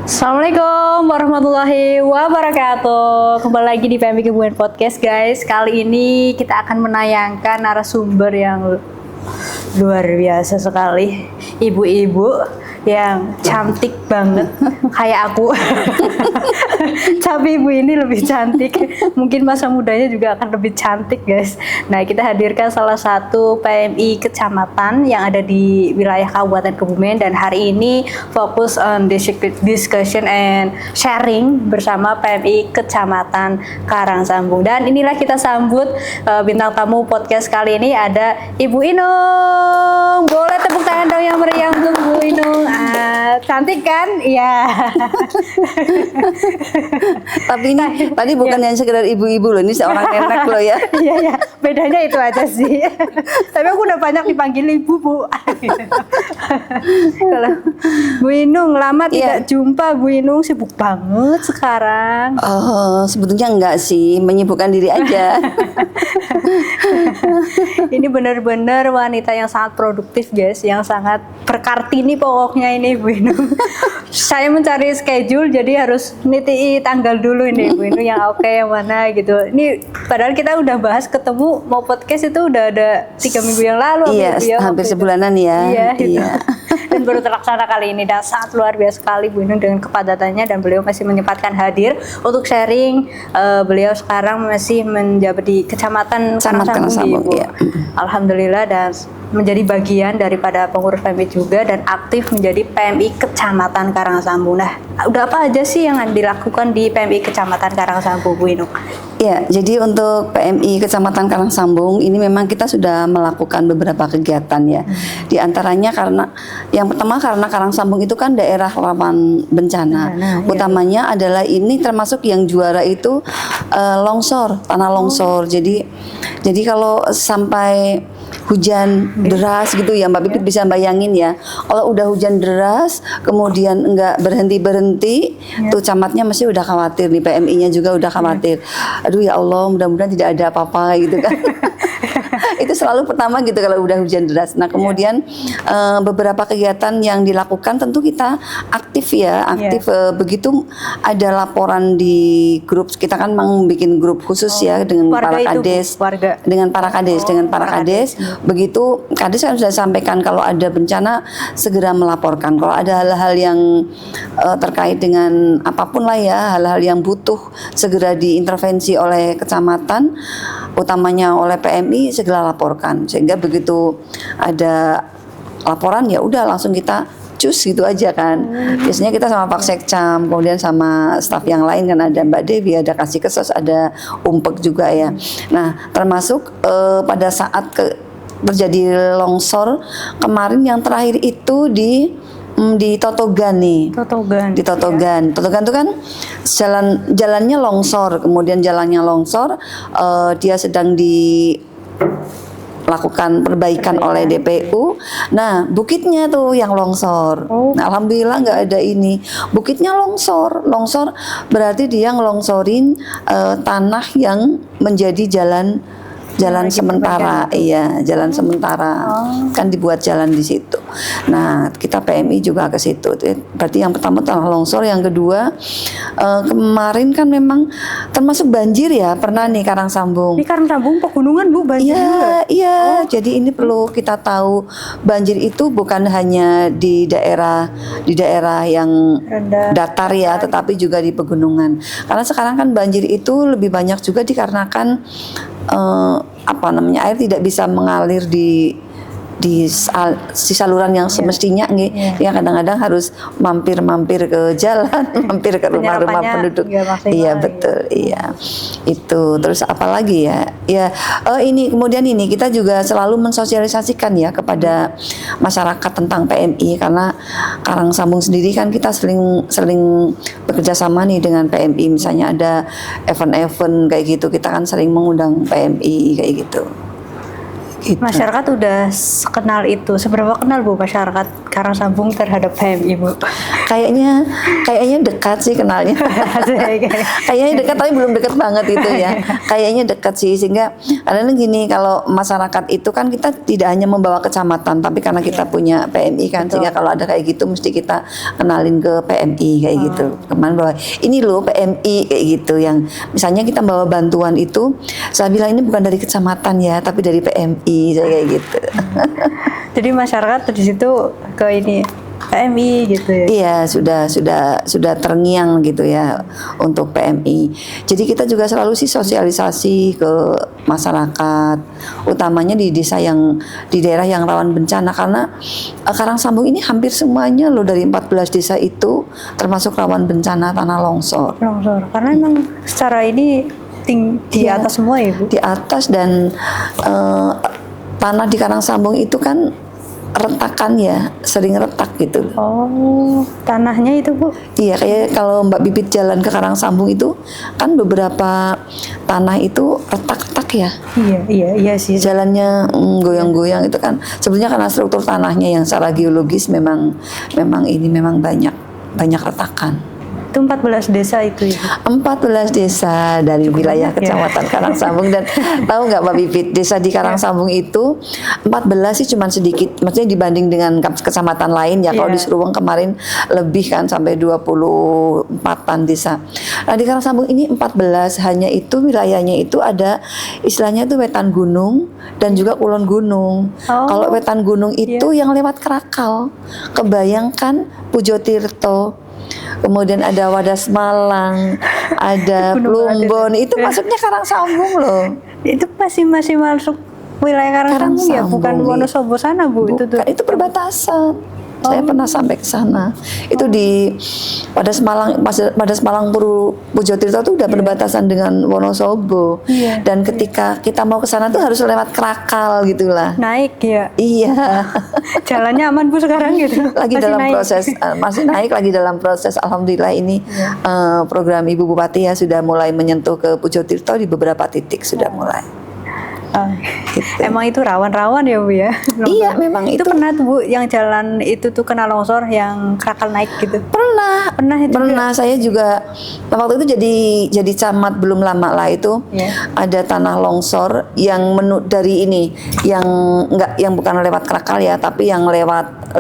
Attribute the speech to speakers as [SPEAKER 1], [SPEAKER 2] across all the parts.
[SPEAKER 1] Assalamualaikum warahmatullahi wabarakatuh. Kembali lagi di PMI Kebumen Podcast, guys. Kali ini kita akan menayangkan narasumber yang luar biasa sekali. Ibu-ibu yang cantik banget kayak aku. Tapi ibu ini lebih cantik. Mungkin masa mudanya juga akan lebih cantik, guys. Nah, kita hadirkan salah satu PMI kecamatan yang ada di wilayah Kabupaten Kebumen, dan hari ini fokus on discussion and sharing bersama PMI Kecamatan Karangsambung. Dan inilah kita sambut bintang tamu podcast kali ini, ada Ibu Inung. Boleh tepuk tangan dong yang meriah untuk Bu Inung. Cantik kan? Iya.
[SPEAKER 2] Tapi ini tadi bukan yang sekedar ibu-ibu loh, ini seorang nenek loh ya.
[SPEAKER 1] Iya, ya, bedanya itu aja sih. Tapi aku udah banyak dipanggil ibu, Bu. Kalau Bu Inung lama tidak jumpa. Bu Inung sibuk banget sekarang.
[SPEAKER 2] Oh, sebetulnya enggak sih, menyibukkan diri aja.
[SPEAKER 1] Ini benar-benar wanita yang sangat produktif, guys, yang sangat berkartini pokoknya ini Bu Inung. Saya mencari schedule, jadi harus niti tanggal dulu ini Bu Inung yang oke, yang mana gitu. Ini padahal kita udah bahas ketemu mau podcast itu udah ada 3 minggu yang lalu.
[SPEAKER 2] Iya, hampir sebulanan ya.
[SPEAKER 1] Iya.
[SPEAKER 2] Iya.
[SPEAKER 1] Dan baru terlaksana kali ini, dan sangat luar biasa sekali Bu Inung dengan kepadatannya, dan beliau masih menyempatkan hadir untuk sharing. Beliau sekarang masih menjabat di Kecamatan Karangsambung,
[SPEAKER 2] ya.
[SPEAKER 1] Alhamdulillah, dan menjadi bagian daripada pengurus PMI juga, dan aktif menjadi PMI Kecamatan Karangsambung. Nah, udah apa aja sih yang dilakukan di PMI Kecamatan Karangsambung, Bu Inung?
[SPEAKER 2] Ya, jadi untuk PMI Kecamatan Karangsambung ini memang kita sudah melakukan beberapa kegiatan ya. Di antaranya karena yang pertama karena Karangsambung itu kan daerah rawan bencana. Utamanya adalah ini termasuk yang juara itu longsor, tanah longsor. Jadi kalau sampai hujan deras gitu ya, Mbak Pipit bisa bayangin ya. Kalau udah hujan deras, kemudian enggak berhenti-berhenti, tuh camatnya mesti udah khawatir nih, PMI-nya juga udah khawatir. Aduh ya Allah, mudah-mudahan tidak ada apa-apa gitu kan. Itu selalu pertama gitu kalau udah hujan deras. Nah, kemudian beberapa kegiatan yang dilakukan tentu kita aktif ya, begitu ada laporan di grup, kita kan memang bikin grup khusus ya dengan para kades, dengan para kades. Begitu kades kan sudah sampaikan kalau ada bencana segera melaporkan. Kalau ada hal-hal yang terkait dengan apapun lah ya, hal-hal yang butuh segera diintervensi oleh kecamatan, utamanya oleh PMI, segera laporkan. Sehingga begitu ada laporan ya udah langsung kita cus gitu aja kan. Biasanya kita sama Pak Sekcam, kemudian sama staf yang lain kan, ada Mbak Devi, ada Kasih Kesos, ada Umpek juga ya. Nah, termasuk pada saat terjadi longsor kemarin yang terakhir itu di Totogan nih. Di Totogan. Totogan itu kan jalannya longsor, kemudian jalannya longsor, dia sedang dilakukan perbaikan oleh DPU. Nah, bukitnya tuh yang longsor. Nah, alhamdulillah nggak ada ini. Bukitnya longsor berarti dia ngelongsorin tanah yang menjadi jalan sementara, jalan sementara kan dibuat jalan di situ. Nah, kita PMI juga ke situ. Berarti yang pertama tanah longsor, yang kedua kemarin kan memang termasuk banjir ya, pernah nih Karangsambung.
[SPEAKER 1] Di Karangsambung pegunungan Bu, banjir.
[SPEAKER 2] Iya. Jadi ini perlu kita tahu, banjir itu bukan hanya di daerah yang datar ya, tetapi juga di pegunungan. Karena sekarang kan banjir itu lebih banyak juga dikarenakan air tidak bisa mengalir di saluran yang semestinya nih. Ya kadang-kadang harus mampir ke jalan, mampir ke rumah-rumah penduduk. Iya betul, iya. Itu terus apalagi ya? Ini kemudian ini kita juga selalu mensosialisasikan ya kepada masyarakat tentang PMI, karena Karangsambung sendiri kan kita sering bekerja sama nih dengan PMI. Misalnya ada event-event kayak gitu, kita kan sering mengundang PMI kayak gitu. Gitu.
[SPEAKER 1] Masyarakat udah kenal itu. Seberapa kenal Bu masyarakat Karangsambung terhadap PMI Bu?
[SPEAKER 2] Kayaknya dekat sih kenalnya. Kayaknya dekat tapi belum dekat banget itu ya. Kayaknya dekat sih, sehingga karena gini, kalau masyarakat itu kan kita tidak hanya membawa kecamatan, tapi karena kita punya PMI kan, sehingga kalau ada kayak gitu mesti kita kenalin ke PMI kayak gitu. Kemarin bahwa ini loh PMI kayak gitu, yang misalnya kita bawa bantuan itu, saya bilang ini bukan dari kecamatan ya, tapi dari PMI saya kayak gitu.
[SPEAKER 1] Jadi masyarakat di situ ke ini PMI gitu ya.
[SPEAKER 2] Iya, sudah terngiang gitu ya untuk PMI. Jadi kita juga selalu sih sosialisasi ke masyarakat, utamanya di daerah yang rawan bencana, karena Karangsambung ini hampir semuanya loh dari 14 desa itu termasuk rawan bencana tanah longsor.
[SPEAKER 1] Longsor. Karena emang secara ini di
[SPEAKER 2] Iya,
[SPEAKER 1] atas semua ya Bu.
[SPEAKER 2] di atas, dan tanah di Karangsambung itu kan retakan ya, sering retak gitu.
[SPEAKER 1] Oh, tanahnya itu Bu?
[SPEAKER 2] Iya, kayak kalau Mbak Bibit jalan ke Karangsambung itu kan beberapa tanah itu retak-retak ya.
[SPEAKER 1] Iya sih.
[SPEAKER 2] Jalannya goyang-goyang itu kan sebenarnya karena struktur tanahnya yang secara geologis memang banyak retakan.
[SPEAKER 1] Itu 14 desa itu ya.
[SPEAKER 2] 14 desa dari wilayah Kecamatan Karangsambung. Dan tahu nggak Mbak Bibit, desa di Karangsambung itu 14 sih cuman sedikit, maksudnya dibanding dengan kecamatan lain ya. Kalau di Seruweng kemarin lebih kan, sampai 24-an desa. Nah di Karangsambung ini 14, hanya itu wilayahnya itu ada istilahnya itu wetan gunung dan juga kulon gunung. Kalau wetan gunung itu yang lewat Krakal, kebayangkan Pujo Tirto, kemudian ada Wadas Malang, ada Plumbon, itu masuknya Karangsambung loh.
[SPEAKER 1] Itu masih masuk wilayah Karangsambung ya, bukan Wonosobo sana Bu?
[SPEAKER 2] Bukan, itu perbatasan. Saya pernah sampai ke sana. Itu di Wadas Malang Pujo Tirto itu udah perbatasan dengan Wonosobo. Dan ketika kita mau ke sana tuh harus lewat Krakal gitulah.
[SPEAKER 1] Naik ya?
[SPEAKER 2] Iya.
[SPEAKER 1] Jalannya aman Bu sekarang gitu?
[SPEAKER 2] Lagi dalam
[SPEAKER 1] naik.
[SPEAKER 2] proses, masih naik, lagi dalam proses. Alhamdulillah ini program Ibu Bupati ya sudah mulai menyentuh ke Pujo Tirto di beberapa titik sudah mulai.
[SPEAKER 1] Gitu. Emang itu rawan-rawan ya Bu ya?
[SPEAKER 2] Iya, memang itu.
[SPEAKER 1] Pernah tuh Bu yang jalan itu tuh kena longsor yang Krakal naik gitu?
[SPEAKER 2] Pernah itu. Pernah, saya juga waktu itu jadi camat belum lama lah itu. Ada tanah longsor yang dari ini, yang bukan lewat Krakal ya, tapi yang lewat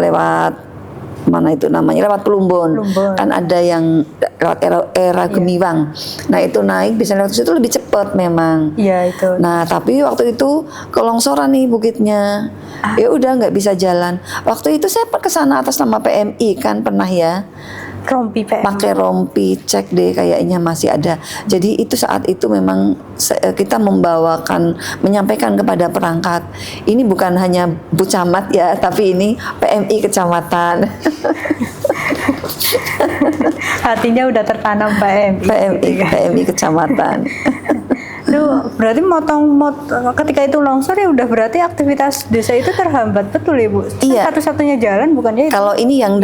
[SPEAKER 2] mana itu namanya, lewat Plumbon. Kan ada yang lewat era Gemiwang. Nah itu naik bisa lewat situ lebih cepat memang.
[SPEAKER 1] Iya itu.
[SPEAKER 2] Nah tapi waktu itu kelongsoran nih bukitnya, ya udah nggak bisa jalan. Waktu itu saya ke sana atas nama PMI kan, pernah ya.
[SPEAKER 1] Rompi PMI.
[SPEAKER 2] Pakai rompi, cek deh kayaknya masih ada. Jadi itu saat itu memang kita menyampaikan kepada perangkat, ini bukan hanya Bu Camat ya, tapi ini PMI kecamatan.
[SPEAKER 1] Hatinya udah tertanam
[SPEAKER 2] PMI kecamatan.
[SPEAKER 1] Itu berarti ketika itu longsor ya udah berarti aktivitas desa itu terhambat betul ya Bu?
[SPEAKER 2] Iya.
[SPEAKER 1] Satu-satunya jalan bukannya itu? Kalau
[SPEAKER 2] ini yang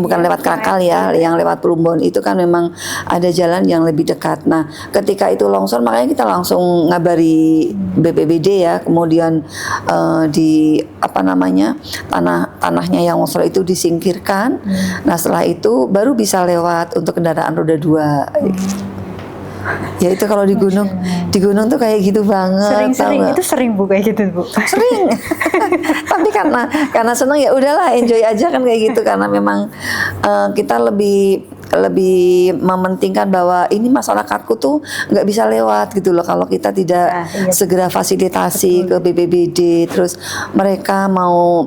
[SPEAKER 2] bukan lewat Krakal ya, yang lewat Plumbon itu kan memang ada jalan yang lebih dekat. Nah ketika itu longsor makanya kita langsung ngabari BPBD ya, kemudian tanahnya yang longsor itu disingkirkan. Nah setelah itu baru bisa lewat untuk kendaraan roda 2. Ya itu kalau di gunung tuh kayak gitu banget.
[SPEAKER 1] Sering Bu kayak gitu Bu?
[SPEAKER 2] Sering. Tapi karena senang ya udahlah, enjoy aja kan kayak gitu, karena memang kita lebih mementingkan bahwa ini masyarakatku tuh nggak bisa lewat gitu loh kalau kita tidak segera fasilitasi ke BPBD. Terus mereka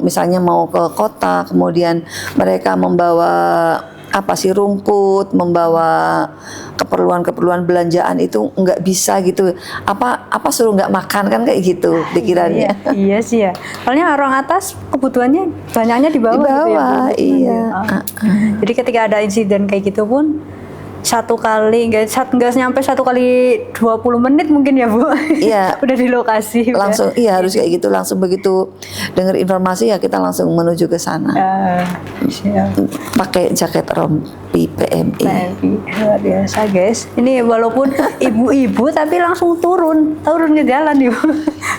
[SPEAKER 2] misalnya mau ke kota, kemudian mereka membawa rumput, membawa keperluan belanjaan itu nggak bisa gitu. Apa suruh nggak makan kan kayak gitu pikirannya.
[SPEAKER 1] Iya sih ya. Soalnya orang atas kebutuhannya banyaknya di bawah. Gitu ya,
[SPEAKER 2] iya.
[SPEAKER 1] Jadi ketika ada insiden kayak gitu pun nggak nyampe 1 kali 20 menit mungkin ya Bu. Iya. Udah di lokasi.
[SPEAKER 2] Langsung iya harus kayak gitu, langsung begitu dengar informasi ya kita langsung menuju ke sana. Pakai jaket rompi PMI.
[SPEAKER 1] Luar biasa guys. Ini walaupun ibu-ibu tapi langsung turun ke jalan Ibu.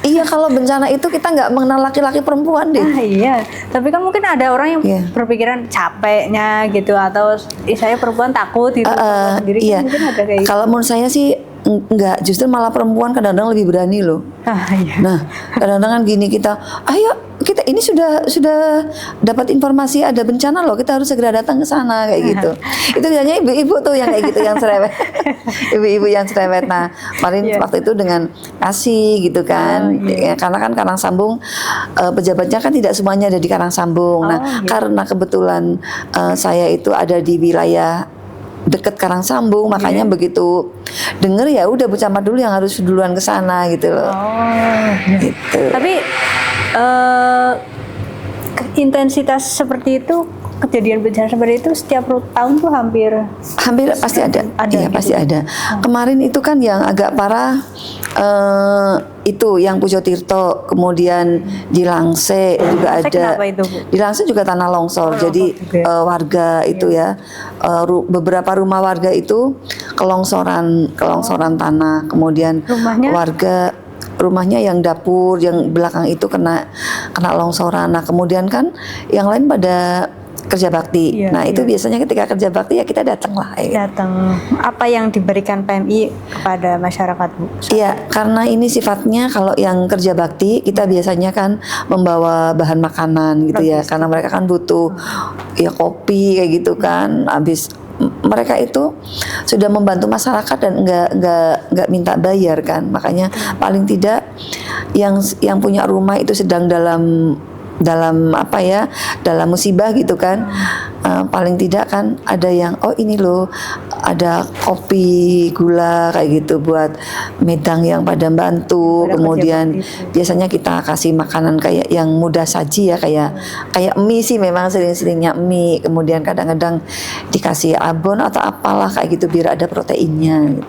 [SPEAKER 2] Iya, kalau bencana itu kita nggak mengenal laki-laki perempuan deh.
[SPEAKER 1] Ah, iya, tapi kan mungkin ada orang yang
[SPEAKER 2] Iya.
[SPEAKER 1] berpikiran capeknya gitu, atau saya perempuan takut gitu sendiri
[SPEAKER 2] Iya.
[SPEAKER 1] kan mungkin ada kayak gitu.
[SPEAKER 2] Kalau menurut saya sih enggak, justru malah perempuan kadang-kadang lebih berani loh.
[SPEAKER 1] Ah, iya.
[SPEAKER 2] Nah, kadang-kadang kan gini kita, ayo kita ini sudah dapat informasi ada bencana loh, kita harus segera datang ke sana kayak gitu. Itu biasanya ibu-ibu tuh yang kayak gitu yang cerewet. Ibu-ibu yang cerewet. Nah, kemarin
[SPEAKER 1] Iya.
[SPEAKER 2] waktu itu dengan kasih gitu kan. Ya, karena kan Karangsambung pejabatnya kan tidak semuanya ada di Karangsambung. Nah,
[SPEAKER 1] gitu.
[SPEAKER 2] karena kebetulan saya itu ada di wilayah deket Karangsambung, makanya begitu denger ya udah Bu Camat dulu yang harus duluan ke sana gitu loh.
[SPEAKER 1] Oh,
[SPEAKER 2] Gitu.
[SPEAKER 1] tapi intensitas seperti itu, kejadian bencana seperti itu setiap tahun tuh hampir
[SPEAKER 2] Pasti ada. Iya,
[SPEAKER 1] gitu.
[SPEAKER 2] pasti ada. Kemarin itu kan yang agak parah itu yang Pujo Tirto, kemudian di Langse juga
[SPEAKER 1] Langse
[SPEAKER 2] ada.
[SPEAKER 1] kenapa itu, Bu?
[SPEAKER 2] Di Langse juga tanah longsor. Jadi
[SPEAKER 1] longsor juga.
[SPEAKER 2] warga itu ya beberapa rumah warga itu kelongsoran tanah. Kemudian
[SPEAKER 1] Rumahnya?
[SPEAKER 2] rumahnya yang dapur yang belakang itu kena longsoran. Nah, kemudian kan yang lain pada kerja bakti.
[SPEAKER 1] Iya,
[SPEAKER 2] Nah, itu
[SPEAKER 1] iya.
[SPEAKER 2] biasanya ketika kerja bakti ya kita datang lah. Ya.
[SPEAKER 1] datang. Apa yang diberikan PMI kepada masyarakat, Bu?
[SPEAKER 2] Iya, karena ini sifatnya kalau yang kerja bakti kita biasanya kan membawa bahan makanan gitu ya, karena mereka kan butuh ya kopi kayak gitu kan. Habis mereka itu sudah membantu masyarakat dan nggak minta bayar kan, makanya paling tidak yang punya rumah itu sedang dalam apa ya, dalam musibah gitu kan, paling tidak kan ada yang ini loh ada kopi gula kayak gitu buat medang yang pada bantu.
[SPEAKER 1] Pada
[SPEAKER 2] Kemudian
[SPEAKER 1] kerja bakti itu.
[SPEAKER 2] biasanya kita kasih makanan kayak yang mudah saji ya, kayak mie sih, memang sering-seringnya mie, kemudian kadang-kadang dikasih abon atau apalah kayak gitu biar ada proteinnya gitu.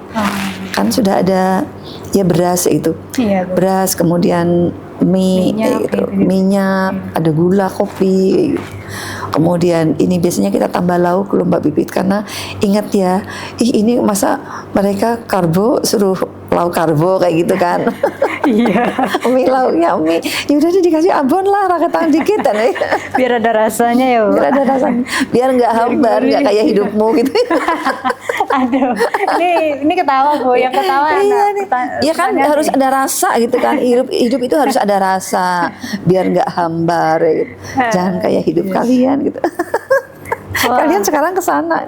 [SPEAKER 2] Kan sudah ada ya beras itu,
[SPEAKER 1] Iya, Bu.
[SPEAKER 2] beras, kemudian mie
[SPEAKER 1] Minyak,
[SPEAKER 2] kayak gitu,
[SPEAKER 1] gitu.
[SPEAKER 2] minyak, ada gula, kopi kayak gitu. Kemudian ini biasanya kita tambah lauk loh Mbak Pipit, karena ingat ya, ini masa mereka karbo suruh lauk karbo kayak gitu kan.
[SPEAKER 1] Iya.
[SPEAKER 2] Mie lauknya mie, ya udah deh dikasih abon lah raketan dikit kan.
[SPEAKER 1] Biar ada rasanya ya, Bu.
[SPEAKER 2] Biar ada rasa, biar nggak hambar, nggak kayak hidupmu gitu.
[SPEAKER 1] Aduh, ini ketawa, Bu. Yang ketawa
[SPEAKER 2] Iya
[SPEAKER 1] anak
[SPEAKER 2] nih.
[SPEAKER 1] pertanyaan-
[SPEAKER 2] Ya kan
[SPEAKER 1] pertanyaan
[SPEAKER 2] harus
[SPEAKER 1] nih.
[SPEAKER 2] ada rasa gitu kan. Hidup itu harus ada rasa biar nggak hambar ya gitu. Jangan kayak hidup kalian gitu.
[SPEAKER 1] Wah.
[SPEAKER 2] Kalian sekarang ke sana.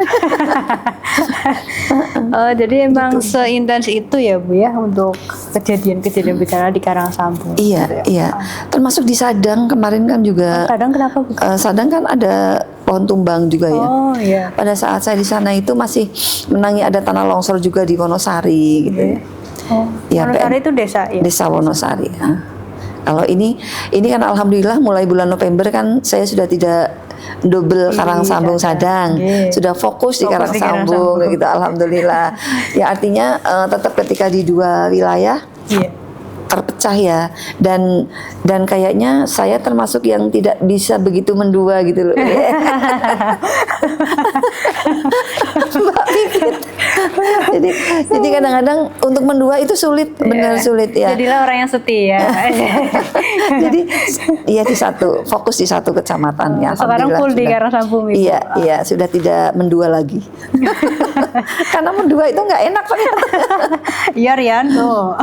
[SPEAKER 1] Oh, jadi emang seintens itu ya, Bu ya, untuk kejadian-kejadian bencana di Karangsambung.
[SPEAKER 2] Iya, iya. Termasuk di Sadang kemarin kan juga.
[SPEAKER 1] Kadang kenapa, Bu?
[SPEAKER 2] Sadang kan ada pohon tumbang juga ya.
[SPEAKER 1] Oh, iya.
[SPEAKER 2] Pada saat saya di sana itu masih menangi ada tanah longsor juga di Wonosari gitu.
[SPEAKER 1] Iya. Oh,
[SPEAKER 2] Ya,
[SPEAKER 1] Wonosari itu desa ya?
[SPEAKER 2] Desa Wonosari. Ya. Kalau ini kan alhamdulillah mulai bulan November kan saya sudah tidak double Karangsambung Sadang, sudah fokus di
[SPEAKER 1] Fokus di
[SPEAKER 2] Karangsambung
[SPEAKER 1] Karangsambung.
[SPEAKER 2] gitu, alhamdulillah. Ya artinya tetap ketika di dua wilayah
[SPEAKER 1] Iya.
[SPEAKER 2] terpecah ya, dan kayaknya saya termasuk yang tidak bisa begitu mendua gitu loh. Mbak Pipit. jadi kadang-kadang untuk mendua itu sulit, benar sulit ya.
[SPEAKER 1] Jadilah orang yang setia.
[SPEAKER 2] Jadi ya fokus di satu kecamatan ya.
[SPEAKER 1] Sekarang
[SPEAKER 2] alhamdulillah
[SPEAKER 1] full di
[SPEAKER 2] sudah.
[SPEAKER 1] Karangsambung itu.
[SPEAKER 2] Iya, sudah tidak mendua lagi. Karena mendua itu nggak enak ternyata.
[SPEAKER 1] Iya, Rian tuh.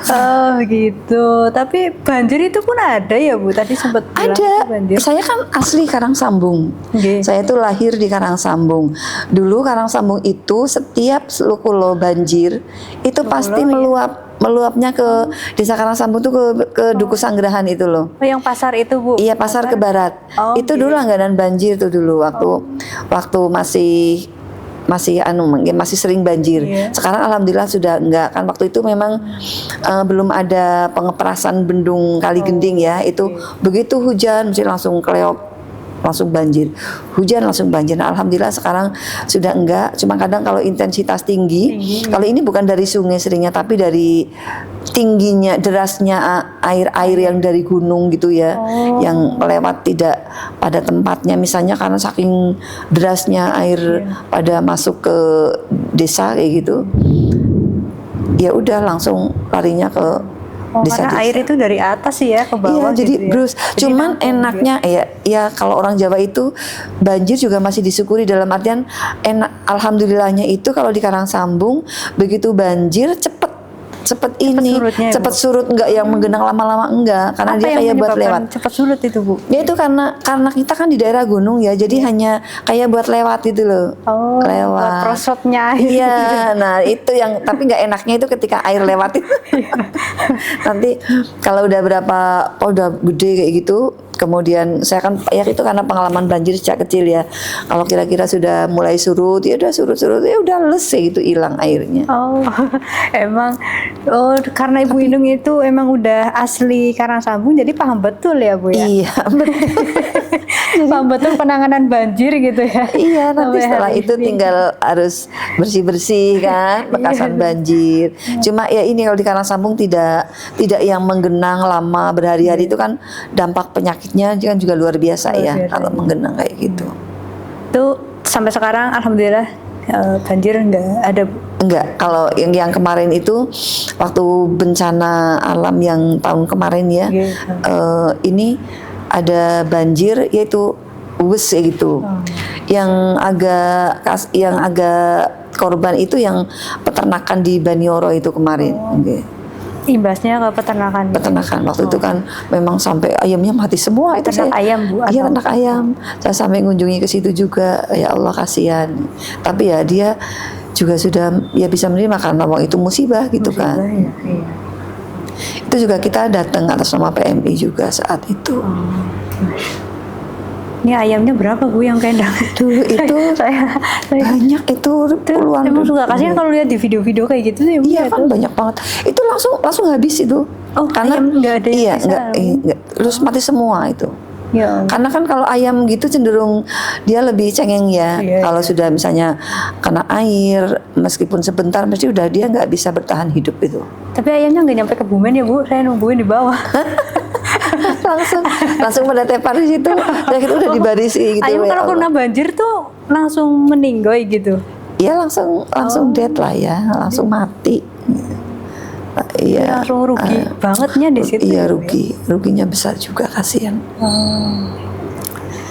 [SPEAKER 1] Oh gitu. Tapi banjir itu pun ada ya, Bu? Tadi sempat bilang
[SPEAKER 2] Ada.
[SPEAKER 1] banjir.
[SPEAKER 2] Saya kan asli Karangsambung.
[SPEAKER 1] Oke.
[SPEAKER 2] Saya itu lahir di Karangsambung. Dulu Karangsambung itu setiap Lukulo banjir itu pasti meluapnya ke Desa Karangsambung tuh ke Duku Sanggerahan itu loh.
[SPEAKER 1] Oh, yang pasar itu, Bu?
[SPEAKER 2] Iya, pasar ke barat.
[SPEAKER 1] Oh,
[SPEAKER 2] Itu dulu langganan banjir tuh dulu waktu masih sering banjir.
[SPEAKER 1] Iya.
[SPEAKER 2] Sekarang alhamdulillah sudah enggak, kan waktu itu memang belum ada pengeperasan bendung Kali Gending ya. Itu begitu hujan mesti langsung kleop, langsung banjir. Hujan langsung banjir. Nah, alhamdulillah sekarang sudah enggak. Cuma kadang kalau intensitas tinggi. Kalau ini bukan dari sungai seringnya, tapi dari tingginya, derasnya air yang dari gunung gitu ya, yang melewat tidak pada tempatnya, misalnya karena saking derasnya air pada masuk ke desa kayak gitu. ya udah langsung larinya ke
[SPEAKER 1] karena air itu dari atas sih ya ke
[SPEAKER 2] Iya,
[SPEAKER 1] bawah
[SPEAKER 2] jadi
[SPEAKER 1] gitu ya.
[SPEAKER 2] Bruce.
[SPEAKER 1] Jadi
[SPEAKER 2] Cuman
[SPEAKER 1] nampung
[SPEAKER 2] enaknya ya kalau orang Jawa itu banjir juga masih disyukuri, dalam artian alhamdulillahnya itu kalau di Karangsambung begitu banjir cepet ini
[SPEAKER 1] surutnya,
[SPEAKER 2] cepet
[SPEAKER 1] Bu.
[SPEAKER 2] surut, enggak yang menggenang lama-lama, enggak, karena
[SPEAKER 1] Apa
[SPEAKER 2] dia
[SPEAKER 1] yang
[SPEAKER 2] kayak buat
[SPEAKER 1] menyebabkan
[SPEAKER 2] lewat.
[SPEAKER 1] cepat surut itu, Bu?
[SPEAKER 2] Ya itu karena kita kan di daerah gunung ya, jadi hanya kayak buat lewat itu loh.
[SPEAKER 1] Oh,
[SPEAKER 2] Lewat.
[SPEAKER 1] prosotnya air.
[SPEAKER 2] Iya, nah itu yang tapi nggak enaknya itu ketika air lewat itu. Nanti kalau udah udah gede kayak gitu, kemudian saya kan ya itu karena pengalaman banjir sejak kecil ya. Kalau kira-kira sudah mulai surut, ya udah surut ya udah lesai itu hilang airnya.
[SPEAKER 1] Oh, emang karena Ibu Inung itu emang udah asli Karangsambung, jadi paham betul ya Bu ya.
[SPEAKER 2] Iya, betul.
[SPEAKER 1] Paham betul penanganan banjir gitu ya.
[SPEAKER 2] Iya, nanti
[SPEAKER 1] Sampai
[SPEAKER 2] setelah
[SPEAKER 1] hari
[SPEAKER 2] itu
[SPEAKER 1] ini.
[SPEAKER 2] tinggal harus bersih-bersih kan, bekasan banjir. Cuma ya ini kalau di Karangsambung tidak yang menggenang lama berhari-hari, itu kan dampak penyakitnya kan juga luar biasa
[SPEAKER 1] Luar
[SPEAKER 2] ya
[SPEAKER 1] biasa,
[SPEAKER 2] kalau
[SPEAKER 1] ya.
[SPEAKER 2] menggenang kayak gitu.
[SPEAKER 1] Itu sampai sekarang alhamdulillah banjir nggak ada, Bu.
[SPEAKER 2] Enggak, kalau yang kemarin itu waktu bencana alam yang tahun kemarin ya,
[SPEAKER 1] Iya.
[SPEAKER 2] ini ada banjir yaitu wes gitu. Yang agak korban itu yang peternakan di Banioro itu kemarin. Oke.
[SPEAKER 1] Imbasnya ke peternakan.
[SPEAKER 2] Peternakan waktu itu kan memang sampai ayamnya mati semua itu
[SPEAKER 1] Ternak ayam, Bu,
[SPEAKER 2] Iya,
[SPEAKER 1] atau-
[SPEAKER 2] ternak ayam. Saya sampai ngunjungi ke situ juga. Ya Allah, kasihan. Tapi ya dia juga sudah ya bisa menerima karena waktu itu musibah gitu kan.
[SPEAKER 1] Musibah, ya, iya.
[SPEAKER 2] Itu juga kita datang atas nama PMI juga saat itu.
[SPEAKER 1] Ini ayamnya berapa Bu yang kandang?
[SPEAKER 2] Dulu itu
[SPEAKER 1] saya
[SPEAKER 2] banyak itu puluhan.
[SPEAKER 1] emang suka kasihan kalau lihat di video-video kayak gitu sih. Bu,
[SPEAKER 2] Iya
[SPEAKER 1] ya,
[SPEAKER 2] kan
[SPEAKER 1] tuh.
[SPEAKER 2] banyak banget. Itu langsung habis itu.
[SPEAKER 1] Oh, ayam nggak ada yang
[SPEAKER 2] iya,
[SPEAKER 1] bisa.
[SPEAKER 2] nggak. Terus mati semua itu.
[SPEAKER 1] Ya.
[SPEAKER 2] Karena kan kalau ayam gitu cenderung dia lebih cengeng ya.
[SPEAKER 1] Iya,
[SPEAKER 2] Kalau sudah misalnya kena air, meskipun sebentar mesti udah dia nggak bisa bertahan hidup itu.
[SPEAKER 1] Tapi ayamnya nggak nyampe kebumen ya Bu, saya nungguin di bawah.
[SPEAKER 2] langsung pada tepar di situ. Ya kita udah dibarisi gitu.
[SPEAKER 1] Ayam
[SPEAKER 2] ya
[SPEAKER 1] kalau
[SPEAKER 2] Allah.
[SPEAKER 1] kena banjir tuh langsung meninggoy gitu.
[SPEAKER 2] Iya langsung dead lah ya, langsung mati. Iya.
[SPEAKER 1] Langsung rugi bangetnya di situ.
[SPEAKER 2] Iya
[SPEAKER 1] ya, Bu, ya?
[SPEAKER 2] ruginya besar juga, kasihan.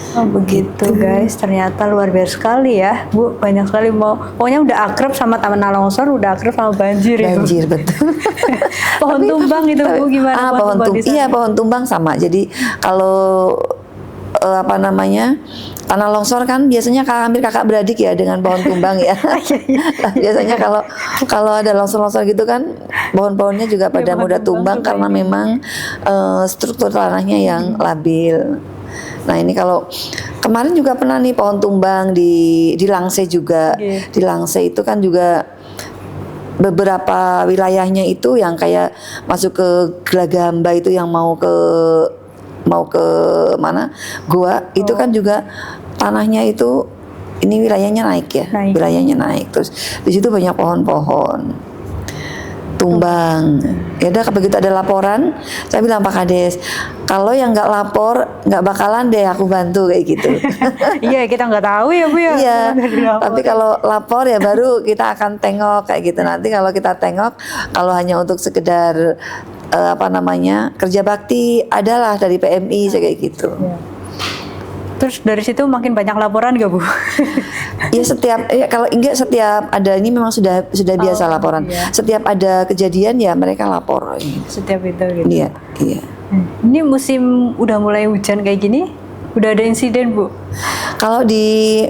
[SPEAKER 1] Oh begitu guys, ternyata luar biasa sekali ya Bu, banyak sekali pokoknya udah akrab sama tanah longsor, udah akrab sama banjir.
[SPEAKER 2] Banjir betul.
[SPEAKER 1] Pohon tumbang itu Bu, gimana
[SPEAKER 2] pohon
[SPEAKER 1] tumbang di sana?
[SPEAKER 2] Iya, pohon tumbang sama. Jadi kalau tanah longsor kan biasanya hampir kakak beradik ya dengan pohon tumbang ya. Nah, biasanya kalau ada longsor-longsor gitu kan pohon-pohonnya juga pada
[SPEAKER 1] pohon
[SPEAKER 2] mudah tumbang
[SPEAKER 1] tumbang juga
[SPEAKER 2] karena
[SPEAKER 1] ini.
[SPEAKER 2] memang struktur tanahnya yang labil. Nah ini kalau kemarin juga pernah nih pohon tumbang di Langse juga.
[SPEAKER 1] Iya.
[SPEAKER 2] Di Langse itu kan juga beberapa wilayahnya itu yang kayak masuk ke Gelagamba itu yang mau ke mana Goa itu kan juga tanahnya itu ini wilayahnya naik ya,
[SPEAKER 1] Naik.
[SPEAKER 2] wilayahnya naik, terus di situ banyak pohon-pohon tumbang. Ya udah begitu ada laporan, saya bilang Pak Kades, kalau yang nggak lapor nggak bakalan deh aku bantu kayak gitu.
[SPEAKER 1] Iya kita nggak tahu ya Bu ya.
[SPEAKER 2] Iya,
[SPEAKER 1] Kalau dari lapor.
[SPEAKER 2] tapi kalau lapor ya baru kita akan tengok kayak gitu. Nanti kalau kita tengok, kalau hanya untuk sekedar kerja bakti adalah dari PMI kayak gitu.
[SPEAKER 1] Iya. Terus dari situ makin banyak laporan gak Bu?
[SPEAKER 2] Ya kalau enggak setiap ada ini memang sudah biasa laporan.
[SPEAKER 1] iya.
[SPEAKER 2] Setiap ada kejadian ya mereka lapor.
[SPEAKER 1] Setiap itu gitu.
[SPEAKER 2] Iya.
[SPEAKER 1] Ini musim udah mulai hujan kayak gini, udah ada insiden Bu?
[SPEAKER 2] Kalau di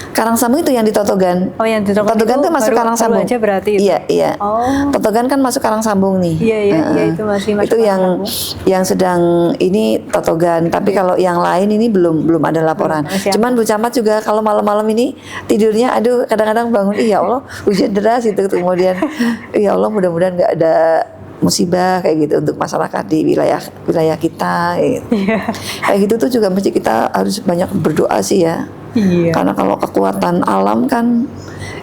[SPEAKER 2] Karangsambung itu yang di Totogan.
[SPEAKER 1] Oh yang di
[SPEAKER 2] Totogan tuh masuk Karangsambung.
[SPEAKER 1] aja berarti itu?
[SPEAKER 2] Iya.
[SPEAKER 1] Oh.
[SPEAKER 2] Totogan kan masuk Karangsambung nih.
[SPEAKER 1] Iya, itu masih
[SPEAKER 2] Itu yang sedang ini Totogan. Tapi kalau yang lain ini belum ada laporan.
[SPEAKER 1] Masih
[SPEAKER 2] Cuman Bu Camat juga kalau malam-malam ini tidurnya aduh kadang-kadang bangun ya Allah hujan deras itu kemudian ya Allah mudah-mudahan nggak ada musibah kayak gitu untuk masyarakat di wilayah kita gitu.
[SPEAKER 1] Iya.
[SPEAKER 2] Kayak gitu tuh juga mesti kita harus banyak berdoa sih ya.
[SPEAKER 1] Iya.
[SPEAKER 2] Karena kalau kekuatan alam kan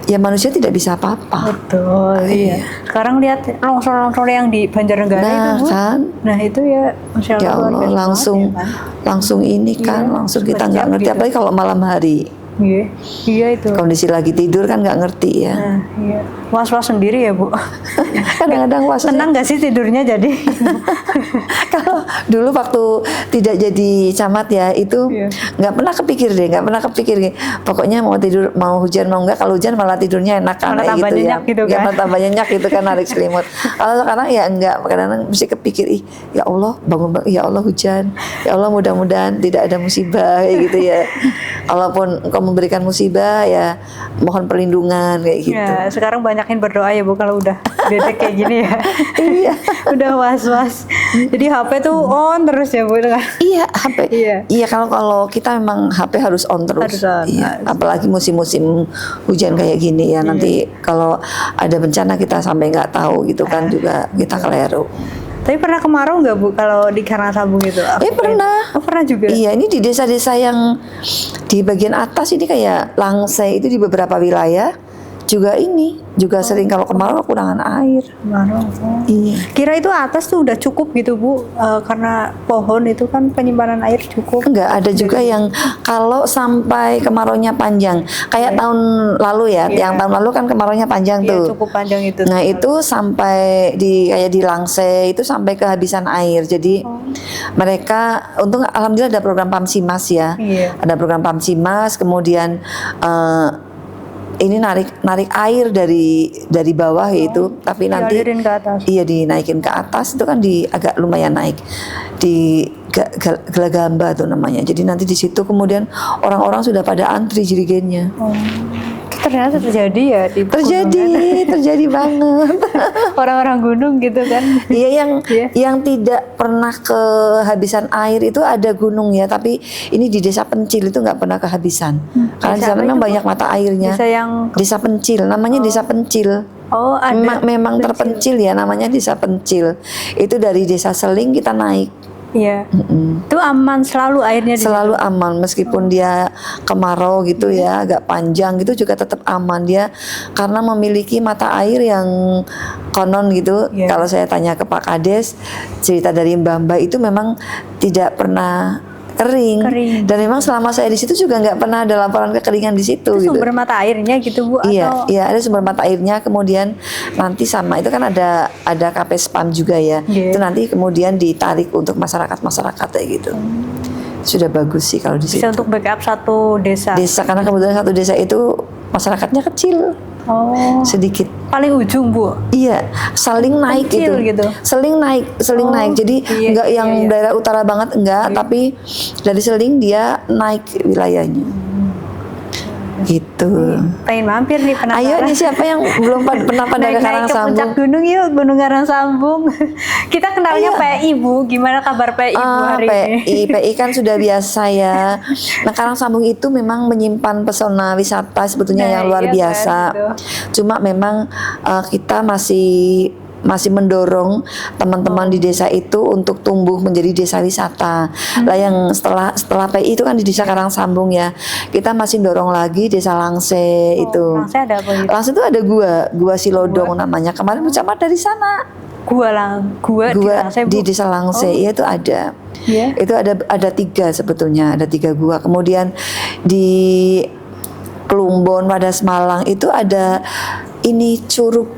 [SPEAKER 2] ya manusia tidak bisa apa-apa.
[SPEAKER 1] Betul, iya. Sekarang lihat longsor-longsor yang di Banjarnegara itu
[SPEAKER 2] Nah,
[SPEAKER 1] Bu.
[SPEAKER 2] kan.
[SPEAKER 1] Nah itu ya, Masya
[SPEAKER 2] Ya
[SPEAKER 1] luar
[SPEAKER 2] Allah
[SPEAKER 1] biasa
[SPEAKER 2] langsung
[SPEAKER 1] banget ya, kan?
[SPEAKER 2] langsung ini kan
[SPEAKER 1] Iya,
[SPEAKER 2] langsung kita
[SPEAKER 1] setiap
[SPEAKER 2] nggak ngerti
[SPEAKER 1] gitu.
[SPEAKER 2] apalagi kalau malam hari
[SPEAKER 1] Iya itu.
[SPEAKER 2] kondisi lagi tidur kan nggak ngerti ya.
[SPEAKER 1] Nah, iya. Was-was sendiri ya Bu.
[SPEAKER 2] Kadang-kadang was-was.
[SPEAKER 1] Tenang nggak sih tidurnya jadi?
[SPEAKER 2] Kalau dulu waktu tidak jadi camat ya itu
[SPEAKER 1] Iya.
[SPEAKER 2] nggak pernah kepikir deh, nggak pernah kepikir. Pokoknya mau tidur, mau hujan mau enggak, kalau hujan malah tidurnya enak kan
[SPEAKER 1] Malah
[SPEAKER 2] kayak
[SPEAKER 1] tambah
[SPEAKER 2] gitu ya.
[SPEAKER 1] nyenyak gitu
[SPEAKER 2] Ya
[SPEAKER 1] kan.
[SPEAKER 2] malah tambah nyenyak gitu kan, narik selimut. Kalau sekarang ya enggak, kadang-kadang mesti kepikir, ih ya Allah bangun, ya Allah hujan, ya Allah mudah-mudahan tidak ada musibah kayak gitu ya. Kalaupun Engkau memberikan musibah ya mohon perlindungan kayak gitu.
[SPEAKER 1] Ya, sekarang banyakin berdoa ya Bu kalau udah dedek kayak gini ya.
[SPEAKER 2] Iya.
[SPEAKER 1] Udah was-was. Jadi HP tuh on terus ya Bu kan.
[SPEAKER 2] Iya, HP.
[SPEAKER 1] Iya.
[SPEAKER 2] Iya, kalau kita memang HP harus on terus.
[SPEAKER 1] Harus on.
[SPEAKER 2] Iya, apalagi musim-musim hujan kayak gini ya. Nanti kalau ada bencana kita sampai nggak tahu gitu kan juga kita keliru.
[SPEAKER 1] Tapi pernah kemarau nggak Bu kalau di Karangsambung itu?
[SPEAKER 2] Pernah.
[SPEAKER 1] Oh, pernah juga.
[SPEAKER 2] Iya, ini di desa-desa yang di bagian atas ini kayak Langse itu di beberapa wilayah juga sering kalau kemarau kekurangan air.
[SPEAKER 1] Kemarau. Oh.
[SPEAKER 2] Iya.
[SPEAKER 1] Kira itu atas tuh udah cukup gitu Bu, karena pohon itu kan penyimpanan air cukup.
[SPEAKER 2] Enggak, ada juga yang kalau sampai kemaraunya panjang. Kayak tahun lalu ya, yang tahun lalu kan kemaraunya panjang
[SPEAKER 1] Iya,
[SPEAKER 2] tuh.
[SPEAKER 1] cukup panjang itu.
[SPEAKER 2] Nah, itu sampai kayak di Langse itu sampai kehabisan air. Jadi mereka untung alhamdulillah ada program Pamsimas ya.
[SPEAKER 1] Iya.
[SPEAKER 2] Ada program Pamsimas, kemudian ini narik air dari bawah itu, tapi nanti
[SPEAKER 1] Dialirin ke atas.
[SPEAKER 2] iya dinaikin ke atas itu kan agak lumayan naik di Gelagamba tuh namanya. Jadi nanti di situ kemudian orang-orang sudah pada antri jerigennya.
[SPEAKER 1] Oh. Ternyata terjadi ya di
[SPEAKER 2] Terjadi banget.
[SPEAKER 1] orang-orang gunung gitu kan.
[SPEAKER 2] Iya,
[SPEAKER 1] Iya.
[SPEAKER 2] yang tidak pernah kehabisan air itu ada gunung ya, tapi ini di desa Pencil itu nggak pernah kehabisan. Karena di
[SPEAKER 1] Desa
[SPEAKER 2] sana
[SPEAKER 1] apa
[SPEAKER 2] memang
[SPEAKER 1] itu, Bu?
[SPEAKER 2] banyak mata airnya. Desa Pencil, namanya Desa Pencil.
[SPEAKER 1] Oh, ada.
[SPEAKER 2] Memang terpencil ya, namanya Desa Pencil. Itu dari Desa Seling kita naik.
[SPEAKER 1] Iya. Itu aman selalu airnya di
[SPEAKER 2] Selalu aman meskipun dia kemarau gitu ya, agak panjang gitu juga tetap aman dia karena memiliki mata air yang konon gitu.
[SPEAKER 1] Iya.
[SPEAKER 2] Kalau saya tanya ke Pak Kades, cerita dari Mbak itu memang tidak pernah kering. Dan memang selama saya di situ juga nggak pernah ada laporan kekeringan di situ.
[SPEAKER 1] Itu
[SPEAKER 2] gitu.
[SPEAKER 1] sumber mata airnya gitu Bu?
[SPEAKER 2] Iya,
[SPEAKER 1] Atau
[SPEAKER 2] iya ada sumber mata airnya. Kemudian nanti sama itu kan ada KP-SPAM juga ya.
[SPEAKER 1] Iya.
[SPEAKER 2] Itu nanti kemudian ditarik untuk masyarakat kayak gitu. Sudah bagus sih kalau di situ.
[SPEAKER 1] bisa untuk backup satu desa?
[SPEAKER 2] Desa karena kebetulan satu desa itu masyarakatnya kecil,
[SPEAKER 1] Oh,
[SPEAKER 2] sedikit.
[SPEAKER 1] paling ujung Bu?
[SPEAKER 2] Iya, saling naik
[SPEAKER 1] Kecil gitu.
[SPEAKER 2] Seling naik. Jadi
[SPEAKER 1] iya,
[SPEAKER 2] enggak yang
[SPEAKER 1] iya.
[SPEAKER 2] daerah utara banget enggak, tapi dari Seling dia naik wilayahnya. Gitu.
[SPEAKER 1] Pengen mampir nih, penasaran.
[SPEAKER 2] Ayo nih siapa yang belum pernah pada ke
[SPEAKER 1] Naik-naik ke
[SPEAKER 2] Karangsambung?
[SPEAKER 1] puncak gunung yuk, Gunung Karangsambung. Kita kenalnya
[SPEAKER 2] Ayo.
[SPEAKER 1] PI Bu, gimana kabar PI Bu hari ini?
[SPEAKER 2] PI kan sudah biasa ya. Nah, Karangsambung itu memang menyimpan pesona wisata sebetulnya
[SPEAKER 1] Nah,
[SPEAKER 2] yang luar
[SPEAKER 1] iya kan,
[SPEAKER 2] biasa. Cuma memang kita masih mendorong teman-teman di desa itu untuk tumbuh menjadi desa wisata. Lah yang setelah PI itu kan di desa Karangsambung ya. Kita masih dorong lagi desa Langse itu.
[SPEAKER 1] Langse ada apa gitu?
[SPEAKER 2] Langse itu ada gua Silodong namanya. Kemarin Bu Camat dari sana.
[SPEAKER 1] Gua di Langse, Bu.
[SPEAKER 2] Di desa Langse, iya itu ada.
[SPEAKER 1] Iya.
[SPEAKER 2] Itu ada 3 sebetulnya, ada 3 gua. Kemudian di Plumbon pada Malang itu ada ini Curug.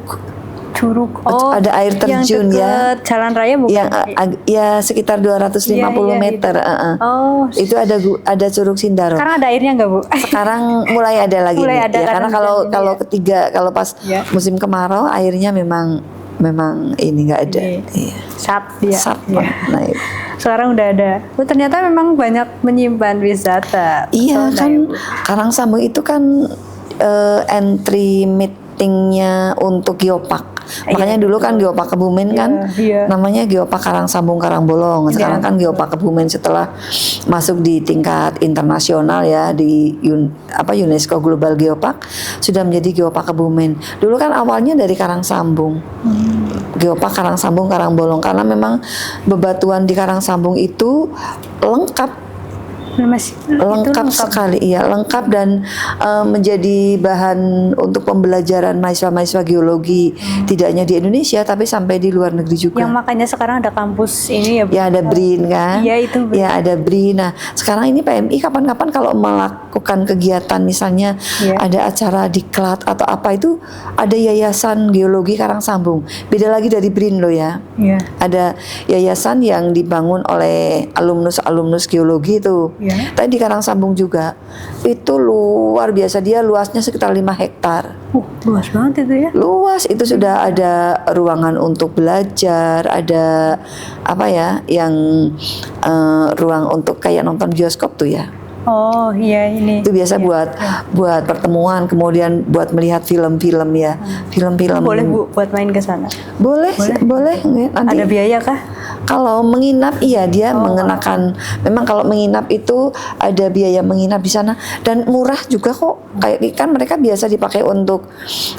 [SPEAKER 2] Ada air terjun
[SPEAKER 1] yang
[SPEAKER 2] ya.
[SPEAKER 1] deket Jalan Raya bukan?
[SPEAKER 2] Yang ya sekitar 250
[SPEAKER 1] Iya,
[SPEAKER 2] meter.
[SPEAKER 1] Oh,
[SPEAKER 2] Itu ada Curug Sindaro.
[SPEAKER 1] sekarang ada airnya nggak Bu?
[SPEAKER 2] Sekarang mulai ada lagi
[SPEAKER 1] Mulai
[SPEAKER 2] nih.
[SPEAKER 1] ada
[SPEAKER 2] Ya, karena
[SPEAKER 1] kadang-kadang
[SPEAKER 2] kalau pas
[SPEAKER 1] Iya.
[SPEAKER 2] musim kemarau airnya memang ini nggak ada. Iya.
[SPEAKER 1] Sat.
[SPEAKER 2] Nah, itu.
[SPEAKER 1] Sekarang udah ada. Oh, ternyata memang banyak menyimpan wisata.
[SPEAKER 2] Iya
[SPEAKER 1] Pesona
[SPEAKER 2] kan,
[SPEAKER 1] ya, Bu.
[SPEAKER 2] Karangsambung itu kan entry meetingnya untuk geopark. Makanya dulu kan geopark Kebumen kan
[SPEAKER 1] iya.
[SPEAKER 2] namanya geopark Karangsambung Karangbolong. Sekarang kan geopark Kebumen setelah masuk di tingkat internasional ya di UNESCO Global Geopark sudah menjadi geopark Kebumen. Dulu kan awalnya dari Karangsambung. Geopark Karangsambung Karangbolong karena memang bebatuan di Karangsambung itu lengkap.
[SPEAKER 1] Masih
[SPEAKER 2] Lengkap sekali, iya lengkap dan menjadi bahan untuk pembelajaran mahasiswa-mahasiswa geologi tidak hanya di Indonesia tapi sampai di luar negeri juga.
[SPEAKER 1] Yang makanya sekarang ada kampus ini ya Bu.
[SPEAKER 2] Ya ada BRIN kan?
[SPEAKER 1] Iya, itu BRIN.
[SPEAKER 2] Ya ada BRIN. Nah sekarang ini PMI kapan-kapan kalau melakukan kegiatan misalnya
[SPEAKER 1] Iya.
[SPEAKER 2] ada acara diklat atau apa itu ada Yayasan Geologi Karangsambung. Beda lagi dari BRIN loh ya.
[SPEAKER 1] Iya.
[SPEAKER 2] Ada yayasan yang dibangun oleh alumnus geologi itu.
[SPEAKER 1] Iya.
[SPEAKER 2] Tadi di Karangsambung juga. Itu luar biasa, dia luasnya sekitar 5 hektar.
[SPEAKER 1] Luas banget itu ya.
[SPEAKER 2] Luas, itu sudah ada ruangan untuk belajar, ada apa ya yang ruang untuk kayak nonton bioskop tuh ya.
[SPEAKER 1] Oh iya ini.
[SPEAKER 2] Itu biasa buat pertemuan, kemudian buat melihat film-film ya. Film-film.
[SPEAKER 1] Boleh Bu buat main ke sana.
[SPEAKER 2] Boleh. Nanti
[SPEAKER 1] Ada biaya kah?
[SPEAKER 2] kalau menginap iya dia mengenakan, memang kalau menginap itu ada biaya menginap di sana dan murah juga kok. Kayak kan mereka biasa dipakai untuk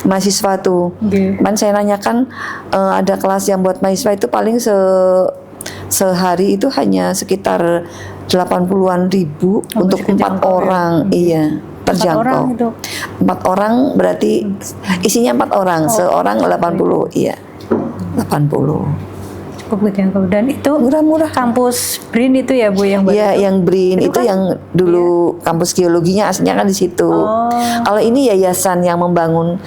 [SPEAKER 2] mahasiswa tuh. Man saya nanyakan ada kelas yang buat mahasiswa itu paling sehari itu hanya sekitar 80-an ribu untuk 4 orang. Iya, terjangkau. 4 orang berarti isinya 4 orang, seorang 80, iya. 80.
[SPEAKER 1] Cukup terjangkau. Dan itu
[SPEAKER 2] Murah-murah.
[SPEAKER 1] kampus BRIN itu ya Bu yang
[SPEAKER 2] Iya, yang BRIN itu
[SPEAKER 1] kan-
[SPEAKER 2] yang dulu kampus geologinya aslinya kan di situ. Kalau ini yayasan yang membangun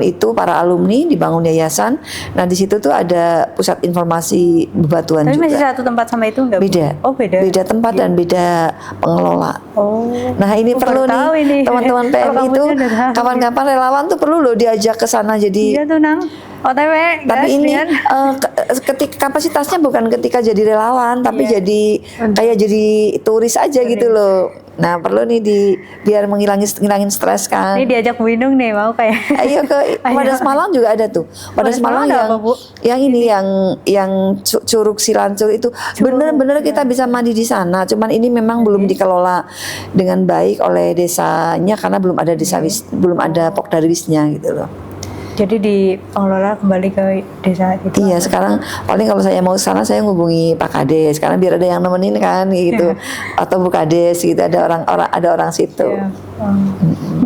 [SPEAKER 2] itu para alumni dibangun yayasan. Nah, di situ tuh ada pusat informasi bebatuan
[SPEAKER 1] Tapi
[SPEAKER 2] juga.
[SPEAKER 1] masih satu tempat sama itu enggak Bu?
[SPEAKER 2] Beda.
[SPEAKER 1] Oh beda.
[SPEAKER 2] Beda tempat dan beda pengelola.
[SPEAKER 1] Oh.
[SPEAKER 2] Nah, ini
[SPEAKER 1] Aku
[SPEAKER 2] perlu
[SPEAKER 1] baru tahu ini.
[SPEAKER 2] nih teman-teman
[SPEAKER 1] Kalau
[SPEAKER 2] PMI itu
[SPEAKER 1] kampusnya udah tahu.
[SPEAKER 2] kapan-kapan relawan tuh perlu loh diajak ke sana jadi.
[SPEAKER 1] Iya tuh Nang. OTW.
[SPEAKER 2] Tapi
[SPEAKER 1] gas,
[SPEAKER 2] ini
[SPEAKER 1] Rian.
[SPEAKER 2] ketika kapasitasnya bukan ketika jadi relawan, tapi
[SPEAKER 1] Iya.
[SPEAKER 2] jadi kayak jadi turis aja gitu loh. Nah perlu nih biar ngilangin stres kan.
[SPEAKER 1] Ini diajak Bu Inung nih mau kayak.
[SPEAKER 2] Ayo ke Wadas Malang juga ada tuh. Wadas Malang
[SPEAKER 1] ada
[SPEAKER 2] yang
[SPEAKER 1] apa, Bu?
[SPEAKER 2] yang ini yang Curug Silancur itu bener-bener kita bisa mandi di sana. Cuman ini memang belum dikelola dengan baik oleh desanya karena belum ada belum ada Pokdarwisnya gitu loh.
[SPEAKER 1] Jadi di pengelola kembali ke desa itu.
[SPEAKER 2] Iya, sekarang paling kalau saya mau ke sana saya ngubungi Pak Kades karena biar ada yang nemenin kan gitu. Atau Bu Kades gitu, ada orang situ.
[SPEAKER 1] Iya.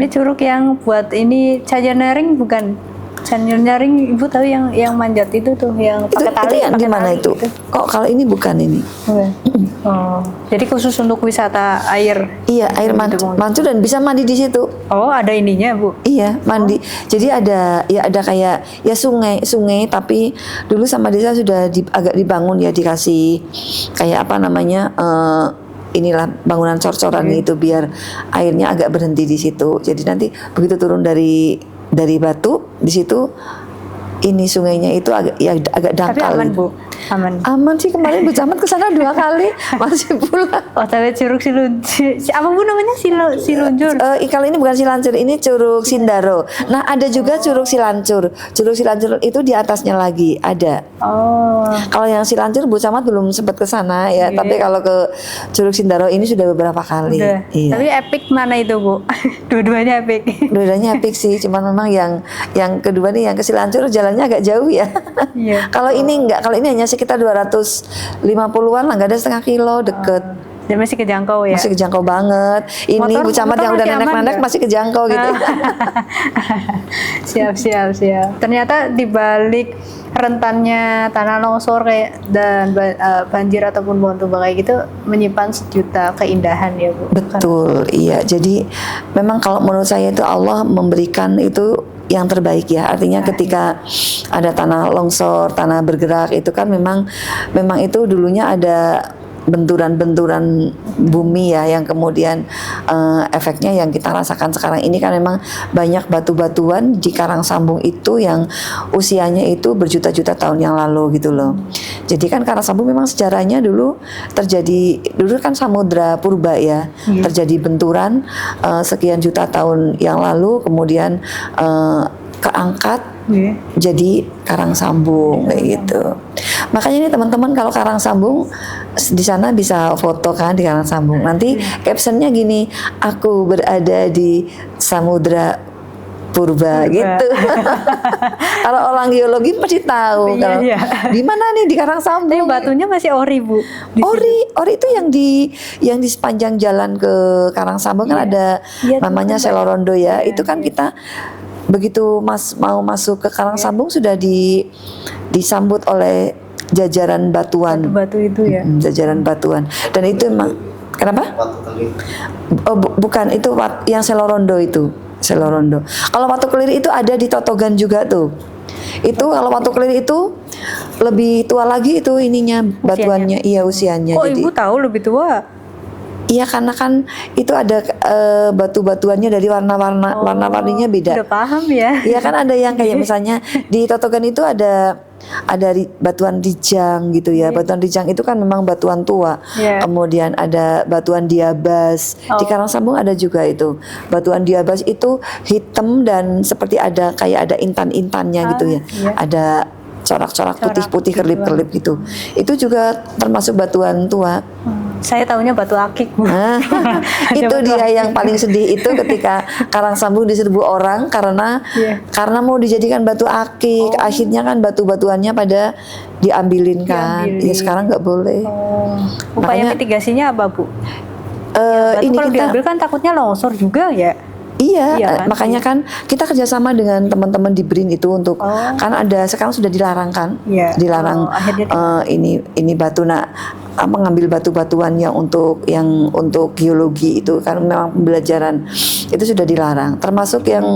[SPEAKER 1] Ini curug yang buat ini cajanering bukan? Cajanering Ibu tahu yang manjat itu tuh yang pakai tali.
[SPEAKER 2] Itu yang
[SPEAKER 1] pakai
[SPEAKER 2] di mana
[SPEAKER 1] tali
[SPEAKER 2] itu?
[SPEAKER 1] gitu.
[SPEAKER 2] Kok kalau ini bukan ini?
[SPEAKER 1] Bukan. Oh, jadi khusus untuk wisata air.
[SPEAKER 2] Iya, air mancur dan bisa mandi di situ.
[SPEAKER 1] Oh, ada ininya Bu.
[SPEAKER 2] Iya, mandi. Jadi ada kayak ya sungai tapi dulu sama desa sudah agak dibangun ya, dikasih kayak apa namanya inilah bangunan cor-coran itu biar airnya agak berhenti di situ. Jadi nanti begitu turun dari batu di situ ini sungainya itu agak dangkal.
[SPEAKER 1] Tapi aman
[SPEAKER 2] gitu.
[SPEAKER 1] Bu.
[SPEAKER 2] Aman sih, kemarin Bu Camat kesana 2 kali masih pulang.
[SPEAKER 1] Oh, tapi curug apa Bu namanya? Silunjur.
[SPEAKER 2] Kalau ini bukan Silancur, ini Curug Sindaro. Nah ada juga Curug Silancur. Curug Silancur itu di atasnya lagi ada.
[SPEAKER 1] Oh.
[SPEAKER 2] Kalau yang Silancur Bu Camat belum sempat ke sana ya, tapi kalau ke Curug Sindaro ini sudah beberapa kali.
[SPEAKER 1] Udah.
[SPEAKER 2] Iya.
[SPEAKER 1] Tapi epic mana itu Bu? Dua-duanya epic.
[SPEAKER 2] Dua-duanya epic sih, cuman memang yang kedua nih yang ke Silancur jalannya agak jauh ya.
[SPEAKER 1] Iya.
[SPEAKER 2] Kalau ini enggak, kalau ini hanya sekitar 250-an lah, nggak ada setengah kilo, deket.
[SPEAKER 1] Dan masih kejangkau ya?
[SPEAKER 2] Masih kejangkau banget. Ini Bu Camat yang udah nenek-nenek masih kejangkau gitu.
[SPEAKER 1] Siap. Ternyata di balik rentannya tanah longsor kayak dan banjir ataupun pohon tumbang kayak gitu menyimpan sejuta keindahan ya Bu.
[SPEAKER 2] Betul, iya. Jadi memang kalau menurut saya itu Allah memberikan itu yang terbaik ya. Artinya ketika ada tanah longsor, tanah bergerak itu kan memang itu dulunya ada benturan-benturan bumi ya yang kemudian efeknya yang kita rasakan sekarang ini kan memang banyak batu-batuan di Karangsambung itu yang usianya itu berjuta-juta tahun yang lalu gitu loh. Jadi kan Karangsambung memang sejarahnya dulu kan samudra purba ya. Terjadi benturan sekian juta tahun yang lalu kemudian keangkat jadi Karangsambung kayak gitu. Makanya ini teman-teman kalau Karangsambung di sana bisa foto kan di Karangsambung. Nanti captionnya gini, aku berada di samudra purba gitu. Kalau orang geologi pasti tahu
[SPEAKER 1] Iya,
[SPEAKER 2] kalau
[SPEAKER 1] iya.
[SPEAKER 2] di mana nih di Karang
[SPEAKER 1] Tapi
[SPEAKER 2] Sambung.
[SPEAKER 1] batunya masih ori, Bu. Di
[SPEAKER 2] Ori itu yang di sepanjang jalan ke Karang Sambung kan
[SPEAKER 1] Iya.
[SPEAKER 2] ada
[SPEAKER 1] Iya, tuh
[SPEAKER 2] namanya
[SPEAKER 1] kan
[SPEAKER 2] Selorondo ya.
[SPEAKER 1] Iya,
[SPEAKER 2] Itu kan
[SPEAKER 1] iya.
[SPEAKER 2] kita begitu mau masuk ke Karang Sambung sudah disambut oleh jajaran batuan.
[SPEAKER 1] batu itu ya.
[SPEAKER 2] Jajaran batuan. Dan itu emang kenapa? Oh, bukan itu yang Selorondo itu. Selorondo. Kalau Watu Keliri itu ada di Totogan juga tuh. Itu kalau Watu Keliri itu lebih tua lagi itu ininya batuannya, iya usianya.
[SPEAKER 1] Kok
[SPEAKER 2] Jadi
[SPEAKER 1] Ibu tahu lebih tua?
[SPEAKER 2] iya karena kan itu ada batu-batuannya dari warna-warninya beda.
[SPEAKER 1] Udah paham ya.
[SPEAKER 2] Iya kan ada yang kayak misalnya di Totogan itu ada batuan Rijang gitu ya. Batuan Rijang itu kan memang batuan tua.
[SPEAKER 1] Iya.
[SPEAKER 2] Kemudian ada batuan Diabas. Di Karang Sambung ada juga itu. Batuan Diabas itu hitam dan seperti kayak ada intan-intannya gitu ya.
[SPEAKER 1] Iya.
[SPEAKER 2] Ada corak-corak putih-putih kerlip-kerlip gitu. Itu juga termasuk batuan tua.
[SPEAKER 1] Saya tahunya batu akik, Bu.
[SPEAKER 2] Nah, itu
[SPEAKER 1] batu
[SPEAKER 2] dia yang paling sedih itu ketika Karang Sambung diserbu orang karena mau dijadikan batu akik. Akhirnya kan batu-batuannya pada diambilin kan. Ya sekarang nggak boleh.
[SPEAKER 1] Upaya
[SPEAKER 2] Makanya,
[SPEAKER 1] mitigasinya apa, Bu?
[SPEAKER 2] ini
[SPEAKER 1] Kalau
[SPEAKER 2] kita
[SPEAKER 1] diambil kan takutnya longsor juga ya.
[SPEAKER 2] Iya,
[SPEAKER 1] Iya kan?
[SPEAKER 2] makanya kan kita kerjasama dengan teman-teman di BRIN itu untuk kan sekarang sudah dilarang kan,
[SPEAKER 1] Iya.
[SPEAKER 2] dilarang
[SPEAKER 1] Akhirnya
[SPEAKER 2] ini batu mengambil batu-batuan yang untuk geologi itu kan memang pembelajaran itu sudah dilarang, termasuk yang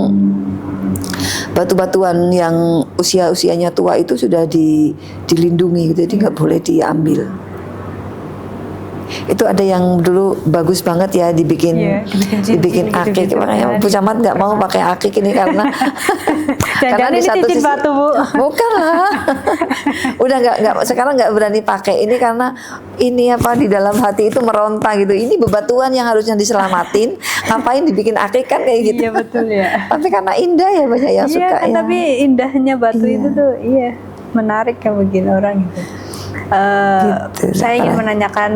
[SPEAKER 2] batu-batuan yang usianya tua itu sudah dilindungi gitu, jadi nggak boleh diambil. Itu ada yang dulu bagus banget ya dibikin akik, makanya Bu Camat nggak mau pakai akik ini karena
[SPEAKER 1] Jangan-jangan ini cincin batu, Bu.
[SPEAKER 2] bukan lah. Udah nggak sekarang nggak berani pakai ini karena ini di dalam hati itu meronta gitu, ini bebatuan yang harusnya diselamatin, ngapain dibikin akik kan kayak gitu.
[SPEAKER 1] Iya betul ya.
[SPEAKER 2] Tapi karena indah ya banyak yang suka
[SPEAKER 1] kan,
[SPEAKER 2] ya.
[SPEAKER 1] Tapi indahnya batu itu tuh menarik ya bikin orang gitu.
[SPEAKER 2] Gitu,
[SPEAKER 1] Saya ingin menanyakan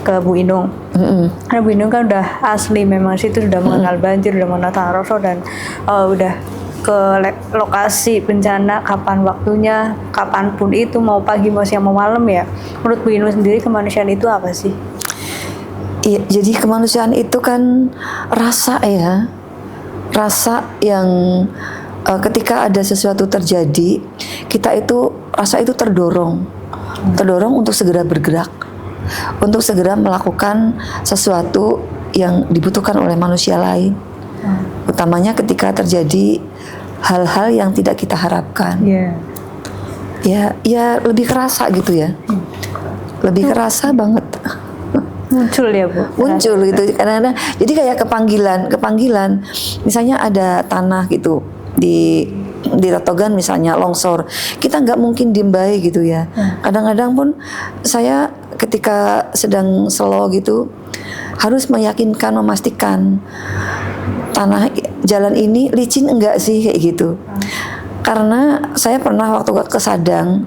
[SPEAKER 1] ke Bu Inung. Karena Bu Inung kan udah asli memang situ sudah mengenal banjir, udah mengenal tanah longsor dan udah ke lokasi bencana kapan waktunya, kapanpun itu mau pagi mau siang mau malam ya. Menurut Bu Inung sendiri kemanusiaan itu apa sih?
[SPEAKER 2] Iya, jadi kemanusiaan itu kan rasa ya, rasa yang ketika ada sesuatu terjadi, kita itu rasa itu terdorong untuk segera bergerak, untuk segera melakukan sesuatu yang dibutuhkan oleh manusia lain, utamanya ketika terjadi hal-hal yang tidak kita harapkan. Ya lebih kerasa gitu ya, lebih kerasa banget.
[SPEAKER 1] Muncul ya Bu?
[SPEAKER 2] Muncul gitu kadang-kadang. Jadi kayak kepanggilan. Misalnya ada tanah gitu di Totogan misalnya longsor, kita nggak mungkin diem baik gitu ya. Kadang-kadang pun saya ketika sedang slow gitu harus meyakinkan, memastikan tanah jalan ini licin enggak sih kayak gitu. Karena saya pernah waktu ke Sadang,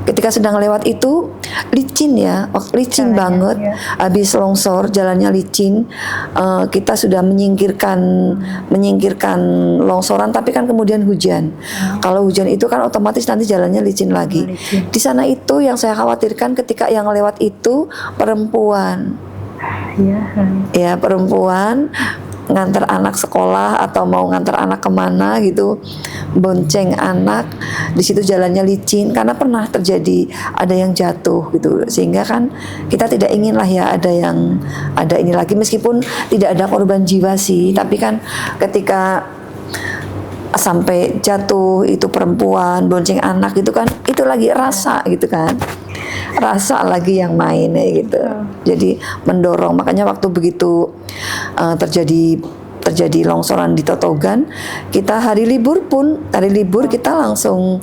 [SPEAKER 2] ketika sedang lewat itu licin ya, licin jalannya, banget. Habis longsor jalannya licin, kita sudah menyingkirkan longsoran, tapi kan kemudian hujan. Kalau hujan itu kan otomatis nanti jalannya licin lagi. Di sana itu yang saya khawatirkan ketika yang lewat itu perempuan. Ya perempuan ngantar anak sekolah atau mau ngantar anak kemana gitu, bonceng anak, di situ jalannya licin karena pernah terjadi ada yang jatuh gitu, sehingga kan kita tidak ingin lah ya ada ini lagi, meskipun tidak ada korban jiwa sih, tapi kan ketika sampai jatuh itu perempuan bonceng anak gitu kan, itu lagi rasa gitu kan, rasa lagi yang main gitu. Jadi mendorong, makanya waktu begitu terjadi longsoran di Totogan, kita hari libur kita langsung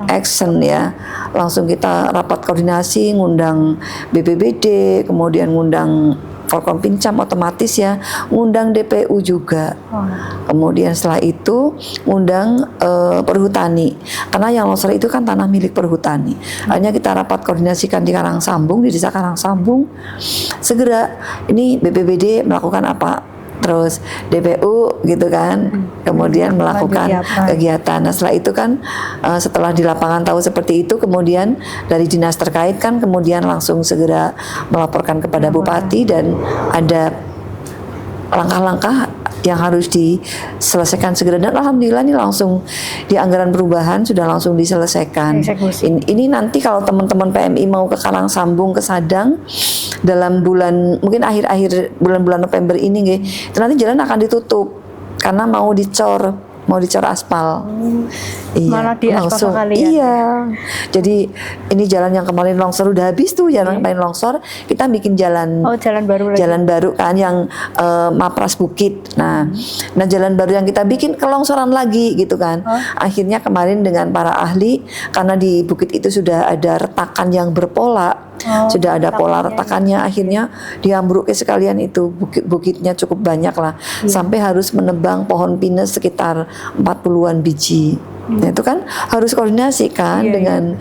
[SPEAKER 2] action ya, langsung kita rapat koordinasi, ngundang BPBD, kemudian ngundang Forkompinjam otomatis ya, ngundang DPU juga. Kemudian setelah itu ngundang perhutani, karena yang longsor itu kan tanah milik perhutani. Akhirnya kita rapat koordinasikan di Karang Sambung, di desa Karang Sambung, segera ini BPBD melakukan apa, terus DPU gitu kan, kemudian melakukan kegiatan. Nah setelah itu kan setelah di lapangan tahu seperti itu, kemudian dari dinas terkait kan kemudian langsung segera melaporkan kepada bupati dan ada langkah-langkah yang harus diselesaikan segera, dan alhamdulillah ini langsung di anggaran perubahan sudah langsung diselesaikan. Ini nanti kalau teman-teman PMI mau ke Karangsambung, ke Sadang dalam bulan mungkin akhir-akhir bulan-bulan November ini itu nanti jalan akan ditutup karena mau dicor aspal. Iya,
[SPEAKER 1] malah di aspal kalian.
[SPEAKER 2] Iya. Jadi ini jalan yang kemarin longsor udah habis tuh, jalan kemarin longsor, kita bikin jalan.
[SPEAKER 1] Oh, jalan baru lagi.
[SPEAKER 2] Jalan baru kan yang Mapras Bukit. Nah, jalan baru yang kita bikin kelongsoran lagi gitu kan. Akhirnya kemarin dengan para ahli, karena di bukit itu sudah ada retakan yang berpola. Sudah ada pola retakannya, akhirnya diambruk sekalian itu bukitnya cukup banyak lah, sampai harus menebang pohon pinus sekitar 40-an biji. Nah, itu kan harus koordinasi kan dengan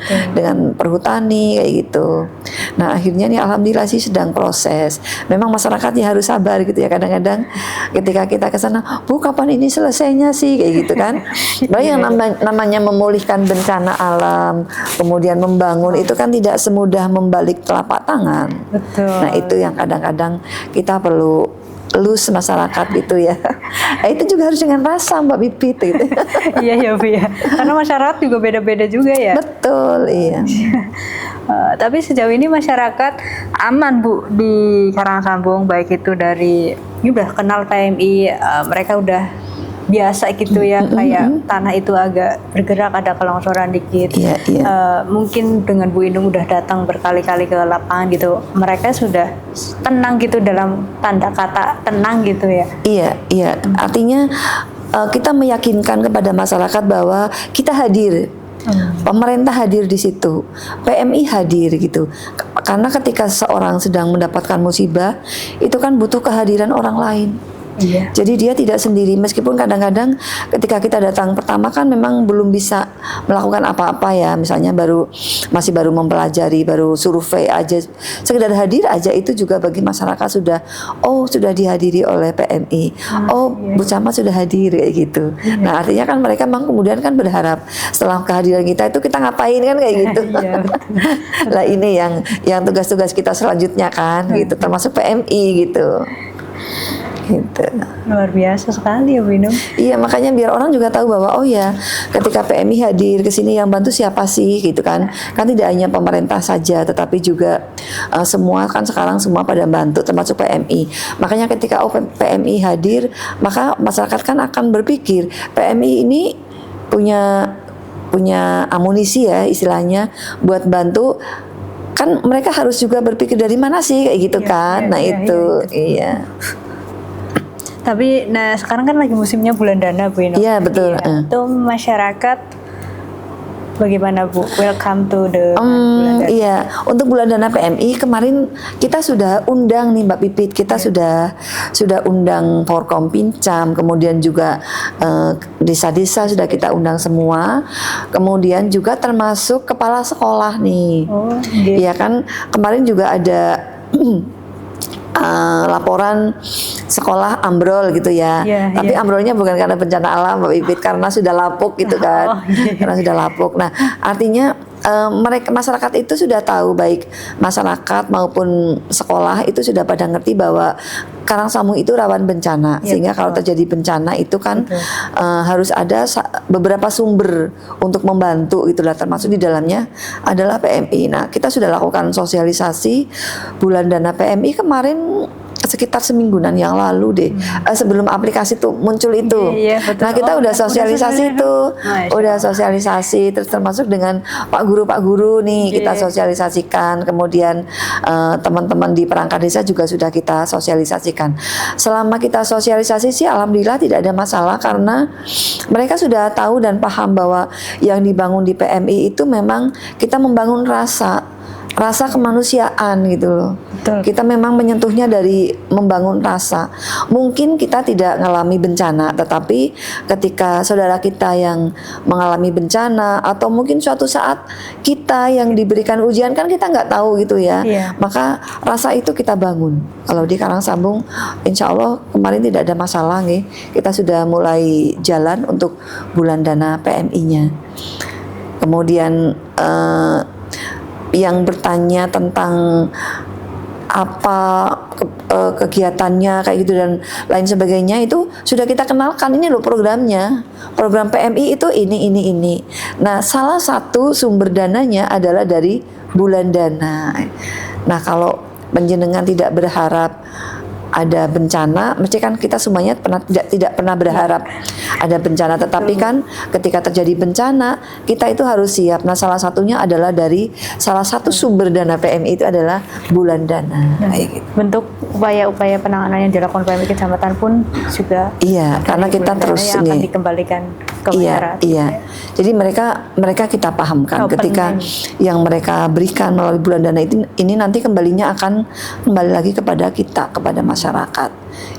[SPEAKER 2] perhutani kayak gitu. Nah akhirnya nih alhamdulillah sih sedang proses. Memang masyarakatnya harus sabar gitu ya, kadang-kadang ketika kita ke sana, Bu kapan ini selesainya sih kayak gitu kan. Bahwa yang namanya memulihkan bencana alam, kemudian membangun itu kan tidak semudah membalik telapak tangan.
[SPEAKER 1] Betul.
[SPEAKER 2] Nah itu yang kadang-kadang kita perlu elus masyarakat itu ya. Nah, itu juga harus dengan rasa Mbak Pipit gitu.
[SPEAKER 1] Iya ya Bu ya. Karena masyarakat juga beda-beda juga ya.
[SPEAKER 2] Betul, iya.
[SPEAKER 1] Tapi sejauh ini masyarakat aman Bu di Karangsambung, baik itu dari ini udah kenal PMI, mereka udah biasa gitu ya, kayak tanah itu agak bergerak, ada kelongsoran dikit. Mungkin dengan Bu Inung udah datang berkali-kali ke lapangan gitu, mereka sudah tenang gitu, dalam tanda kata tenang gitu ya.
[SPEAKER 2] Iya. Artinya kita meyakinkan kepada masyarakat bahwa kita hadir. Pemerintah hadir di situ, PMI hadir gitu. Karena ketika seorang sedang mendapatkan musibah, itu kan butuh kehadiran orang lain.
[SPEAKER 1] Iya.
[SPEAKER 2] Jadi dia tidak sendiri, meskipun kadang-kadang ketika kita datang pertama kan memang belum bisa melakukan apa-apa ya, misalnya masih baru mempelajari, baru survei aja, sekedar hadir aja itu juga bagi masyarakat sudah dihadiri oleh PMI, Bu Camat sudah hadir kayak gitu. Nah artinya kan mereka memang kemudian kan berharap setelah kehadiran kita itu kita ngapain kan kayak gitu. Lah ini yang tugas-tugas kita selanjutnya kan gitu, termasuk PMI gitu. Gitu.
[SPEAKER 1] Luar biasa sekali ya Bu Inung.
[SPEAKER 2] Iya, makanya biar orang juga tahu bahwa oh ya, ketika PMI hadir ke sini yang bantu siapa sih gitu kan. Kan tidak hanya pemerintah saja, tetapi juga semua kan sekarang semua pada bantu, termasuk PMI. Makanya ketika PMI hadir, maka masyarakat kan akan berpikir PMI ini punya amunisi ya istilahnya buat bantu. Kan mereka harus juga berpikir dari mana sih kayak gitu kan. Iya.
[SPEAKER 1] Tapi sekarang kan lagi musimnya bulan dana Bu Inung.
[SPEAKER 2] Iya betul.
[SPEAKER 1] Itu masyarakat bagaimana Bu? Welcome to the bulan dana.
[SPEAKER 2] Iya, untuk bulan dana PMI kemarin kita sudah undang nih Mbak Pipit, kita sudah undang Forkom Pincam, kemudian juga desa-desa sudah kita undang semua, kemudian juga termasuk kepala sekolah nih. Iya kan kemarin juga ada laporan sekolah ambrol gitu ya. Tapi ambrolnya bukan karena bencana alam Mbak Pipit, karena sudah lapuk gitu kan. Karena sudah lapuk. Nah, artinya masyarakat itu sudah tahu, baik masyarakat maupun sekolah itu sudah pada ngerti bahwa Karangsambung itu rawan bencana, sehingga kalau terjadi bencana itu kan harus ada beberapa sumber untuk membantu itulah, termasuk di dalamnya adalah PMI. Nah, kita sudah lakukan sosialisasi bulan dana PMI kemarin sekitar semingguan yang lalu deh, sebelum aplikasi tuh muncul itu. Nah kita udah sosialisasi udah sosialisasi, terus termasuk dengan Pak Guru nih kita sosialisasikan, kemudian teman-teman di perangkat desa juga sudah kita sosialisasikan. Selama kita sosialisasi sih alhamdulillah tidak ada masalah, karena mereka sudah tahu dan paham bahwa yang dibangun di PMI itu memang kita membangun rasa. rasa kemanusiaan gitu loh.
[SPEAKER 1] Betul.
[SPEAKER 2] Kita memang menyentuhnya dari membangun rasa. Mungkin kita tidak mengalami bencana, tetapi ketika saudara kita yang mengalami bencana atau mungkin suatu saat kita yang diberikan ujian, kan kita nggak tahu gitu ya.
[SPEAKER 1] Iya.
[SPEAKER 2] Maka rasa itu kita bangun. Kalau di Karangsambung, insya Allah kemarin tidak ada masalah nih. Kita sudah mulai jalan untuk bulan dana PMI-nya. Kemudian yang bertanya tentang apa kegiatannya kayak gitu dan lain sebagainya, itu sudah kita kenalkan, ini loh programnya, program PMI itu ini. Nah, salah satu sumber dananya adalah dari bulan dana. Nah, kalau panjenengan tidak berharap ada bencana, mesti kan kita semuanya tidak pernah berharap ada bencana, tetapi kan ketika terjadi bencana kita itu harus siap. Nah, salah satunya adalah dari salah satu sumber dana PMI itu adalah bulan dana. Kayak gitu.
[SPEAKER 1] Bentuk upaya-upaya penanganan yang dilakukan PMI kecamatan pun juga
[SPEAKER 2] Iya, karena kita terus
[SPEAKER 1] yang akan
[SPEAKER 2] ini.
[SPEAKER 1] dikembalikan ke masyarakat.
[SPEAKER 2] Iya. Jadi mereka kita pahamkan
[SPEAKER 1] Open
[SPEAKER 2] ketika yang mereka berikan melalui bulan dana ini nanti kembalinya akan kembali lagi kepada kita, kepada masyarakat.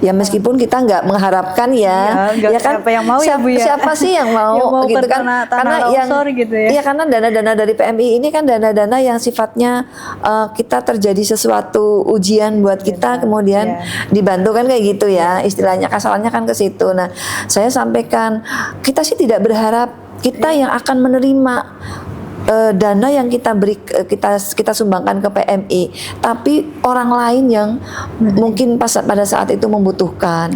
[SPEAKER 2] Ya meskipun kita nggak mengharapkan ya,
[SPEAKER 1] Iya,
[SPEAKER 2] kan
[SPEAKER 1] siapa yang mau ya, Bu, ya?
[SPEAKER 2] siapa sih yang mau,
[SPEAKER 1] Yang mau
[SPEAKER 2] gitu
[SPEAKER 1] ke
[SPEAKER 2] kan?
[SPEAKER 1] tanah longsor gitu ya.
[SPEAKER 2] Iya, karena dana-dana dari PMI ini kan dana-dana yang sifatnya kita terjadi sesuatu ujian buat kita, kemudian dibantu kan kayak gitu ya, istilahnya kasarannya kan ke situ. Nah, saya sampaikan kita sih tidak berharap kita yang akan menerima dana yang kita kita sumbangkan ke PMI, tapi orang lain yang mungkin pada saat itu membutuhkan.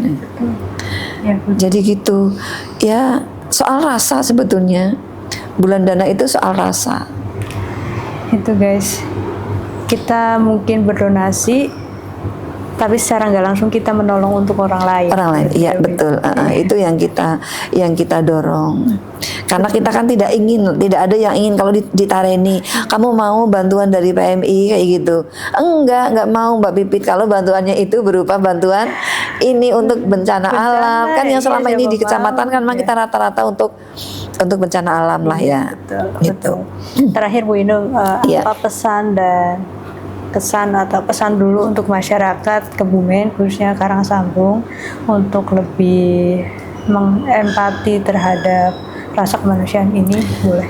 [SPEAKER 1] Ya,
[SPEAKER 2] Jadi gitu ya, soal rasa sebetulnya bulan dana itu soal rasa.
[SPEAKER 1] itu guys, kita mungkin berdonasi tapi secara nggak langsung kita menolong untuk orang lain.
[SPEAKER 2] Iya betul. Itu yang kita dorong. Karena kita kan tidak ada yang ingin kalau ditareni, kamu mau bantuan dari PMI kayak gitu. Enggak mau Mbak Pipit, kalau bantuannya itu berupa bantuan ini untuk bencana alam. Kan yang selama ini di kecamatan kan memang kita rata-rata untuk bencana alam lah ya.
[SPEAKER 1] Betul. Terakhir Bu Inung, apa pesan dan kesan atau pesan dulu untuk masyarakat Kebumen khususnya Karangsambung untuk lebih mengempati terhadap rasa kemanusiaan ini, boleh?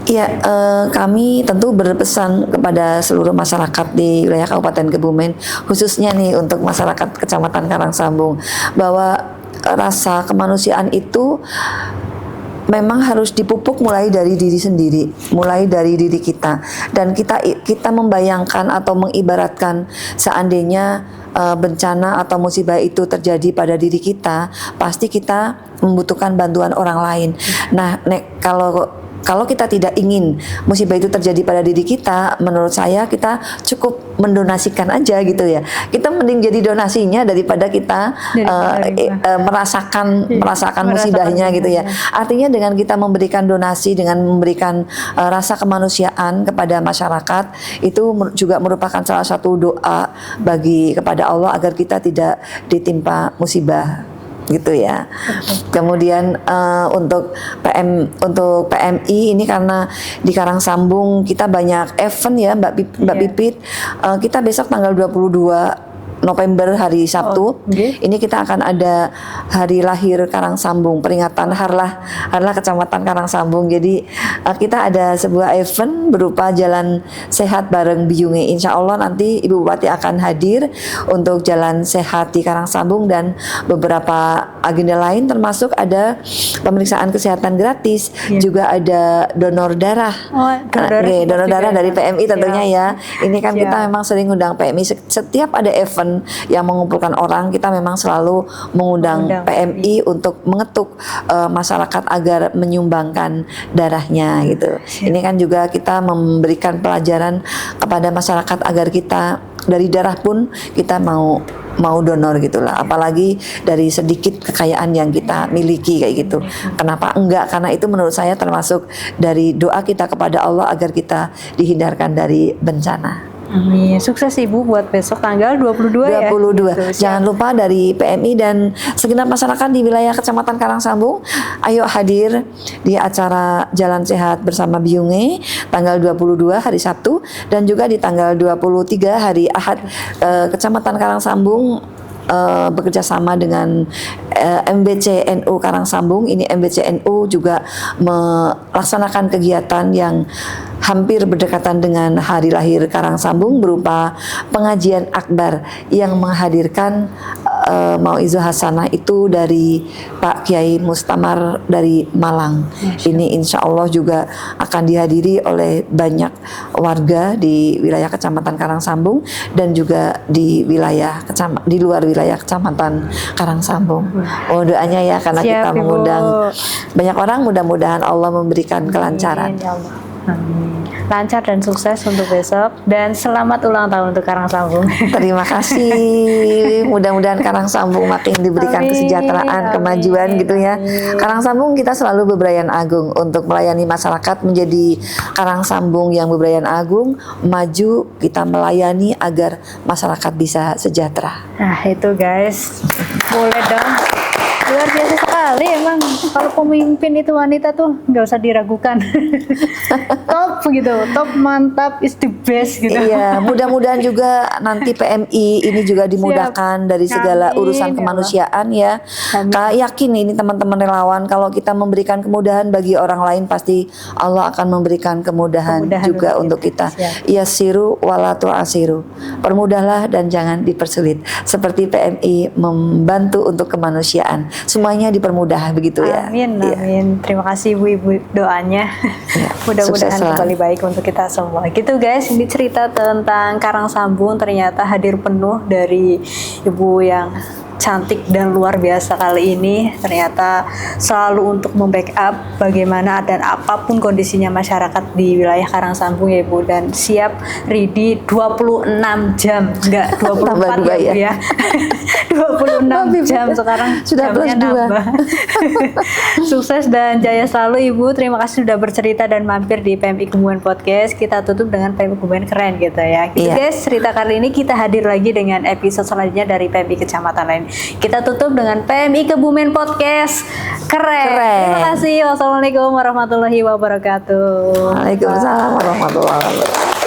[SPEAKER 2] Ya, kami tentu berpesan kepada seluruh masyarakat di wilayah Kabupaten Kebumen, khususnya nih untuk masyarakat Kecamatan Karangsambung, bahwa rasa kemanusiaan itu memang harus dipupuk mulai dari diri sendiri, mulai dari diri kita, dan kita membayangkan atau mengibaratkan seandainya bencana atau musibah itu terjadi pada diri kita, pasti kita membutuhkan bantuan orang lain. Nah, kalau kita tidak ingin musibah itu terjadi pada diri kita, menurut saya kita cukup mendonasikan aja gitu ya. Kita mending jadi donasinya daripada kita merasakan musibahnya gitu ya. Artinya dengan kita memberikan donasi, dengan memberikan rasa kemanusiaan kepada masyarakat, itu juga merupakan salah satu doa kepada Allah agar kita tidak ditimpa musibah gitu ya. Kemudian untuk PMI ini, karena di Karangsambung kita banyak event ya Mbak Pipit. Kita besok tanggal 22 November hari Sabtu, ini kita akan ada hari lahir Karangsambung, peringatan Harlah Kecamatan Karangsambung. Jadi kita ada sebuah event berupa jalan sehat bareng Biyunge. Insya Allah nanti Ibu Bupati akan hadir untuk jalan sehat di Karangsambung dan beberapa agenda lain, termasuk ada pemeriksaan kesehatan gratis, juga ada donor darah. Donor darah dari PMI tentunya ya. Ini kan kita memang sering undang PMI, setiap ada event yang mengumpulkan orang, kita memang selalu mengundang PMI untuk mengetuk masyarakat agar menyumbangkan darahnya gitu. Ini kan juga kita memberikan pelajaran kepada masyarakat agar kita dari darah pun kita mau donor gitulah, apalagi dari sedikit kekayaan yang kita miliki kayak gitu. Kenapa enggak? Karena itu menurut saya termasuk dari doa kita kepada Allah agar kita dihindarkan dari bencana.
[SPEAKER 1] Amin. Sukses Ibu buat besok tanggal 22 ya.
[SPEAKER 2] 22.
[SPEAKER 1] Gitu, siap.
[SPEAKER 2] Jangan lupa dari PMI dan segenap masyarakat di wilayah Kecamatan Karangsambung, ayo hadir di acara Jalan Sehat bersama Biunge tanggal 22 hari Sabtu dan juga di tanggal 23 hari Ahad. Kecamatan Karangsambung bekerja sama dengan MBC NU Karangsambung. Ini MBC NU juga melaksanakan kegiatan yang hampir berdekatan dengan hari lahir Karangsambung berupa pengajian akbar yang menghadirkan Mau'izah Hasanah itu dari Pak Kiai Mustamar dari Malang. Ini insya Allah juga akan dihadiri oleh banyak warga di wilayah Kecamatan Karangsambung dan juga di wilayah di luar wilayah Kecamatan Karangsambung. Oh, doanya ya, karena
[SPEAKER 1] Siap,
[SPEAKER 2] kita
[SPEAKER 1] Ibu.
[SPEAKER 2] mengundang banyak orang, mudah-mudahan Allah memberikan kelancaran.
[SPEAKER 1] Amin, ya Allah. Amin. Lancar dan sukses untuk besok dan selamat ulang tahun untuk Karangsambung.
[SPEAKER 2] Terima kasih. Mudah-mudahan Karangsambung makin diberikan
[SPEAKER 1] Amin,
[SPEAKER 2] kesejahteraan, kemajuan
[SPEAKER 1] amin,
[SPEAKER 2] gitu ya.
[SPEAKER 1] amin.
[SPEAKER 2] Karangsambung kita selalu bebrayan agung untuk melayani masyarakat, menjadi Karangsambung yang bebrayan agung, maju, kita melayani agar masyarakat bisa sejahtera.
[SPEAKER 1] Nah itu guys, boleh dong. Luar biasa sekali emang, kalau pemimpin itu wanita tuh nggak usah diragukan. Top begitu, top, mantap, is the best gitu.
[SPEAKER 2] Iya, mudah-mudahan juga nanti PMI ini juga dimudahkan dari segala
[SPEAKER 1] Amin,
[SPEAKER 2] urusan
[SPEAKER 1] ya
[SPEAKER 2] kemanusiaan ya.
[SPEAKER 1] Amin.
[SPEAKER 2] Kak yakin ini teman-teman relawan, kalau kita memberikan kemudahan bagi orang lain, pasti Allah akan memberikan kemudahan juga untuk kita.
[SPEAKER 1] Siap.
[SPEAKER 2] Yasiru wala tu'asiru. Permudahlah dan jangan dipersulit. Seperti PMI membantu untuk kemanusiaan. Semuanya dipermudah begitu ya.
[SPEAKER 1] Amin,
[SPEAKER 2] Iya.
[SPEAKER 1] amin. Terima kasih Ibu doanya.
[SPEAKER 2] Iya,
[SPEAKER 1] Mudah-mudahan
[SPEAKER 2] sukses selalu.
[SPEAKER 1] kembali baik untuk kita semua. Gitu guys, ini cerita tentang Karangsambung, ternyata hadir penuh dari Ibu yang cantik dan luar biasa kali ini. Ternyata selalu untuk membackup bagaimana dan apapun kondisinya masyarakat di wilayah Karangsambung ya Ibu, dan siap ready 26 jam, enggak 24
[SPEAKER 2] Tambah dua
[SPEAKER 1] ya Bu ya. 26 jam sekarang
[SPEAKER 2] Sudah
[SPEAKER 1] jamnya
[SPEAKER 2] plus dua.
[SPEAKER 1] nambah. Sukses dan jaya selalu Ibu. Terima kasih sudah bercerita dan mampir di PMI Kebumen Podcast. Kita tutup dengan PMI Kebumen keren gitu ya. Gitu
[SPEAKER 2] Iya.
[SPEAKER 1] guys, cerita kali ini kita hadir lagi dengan episode selanjutnya dari PMI Kecamatan lain. Kita tutup dengan PMI Kebumen Podcast keren. Terima kasih. Wassalamualaikum warahmatullahi wabarakatuh.
[SPEAKER 2] Waalaikumsalam warahmatullahi wabarakatuh.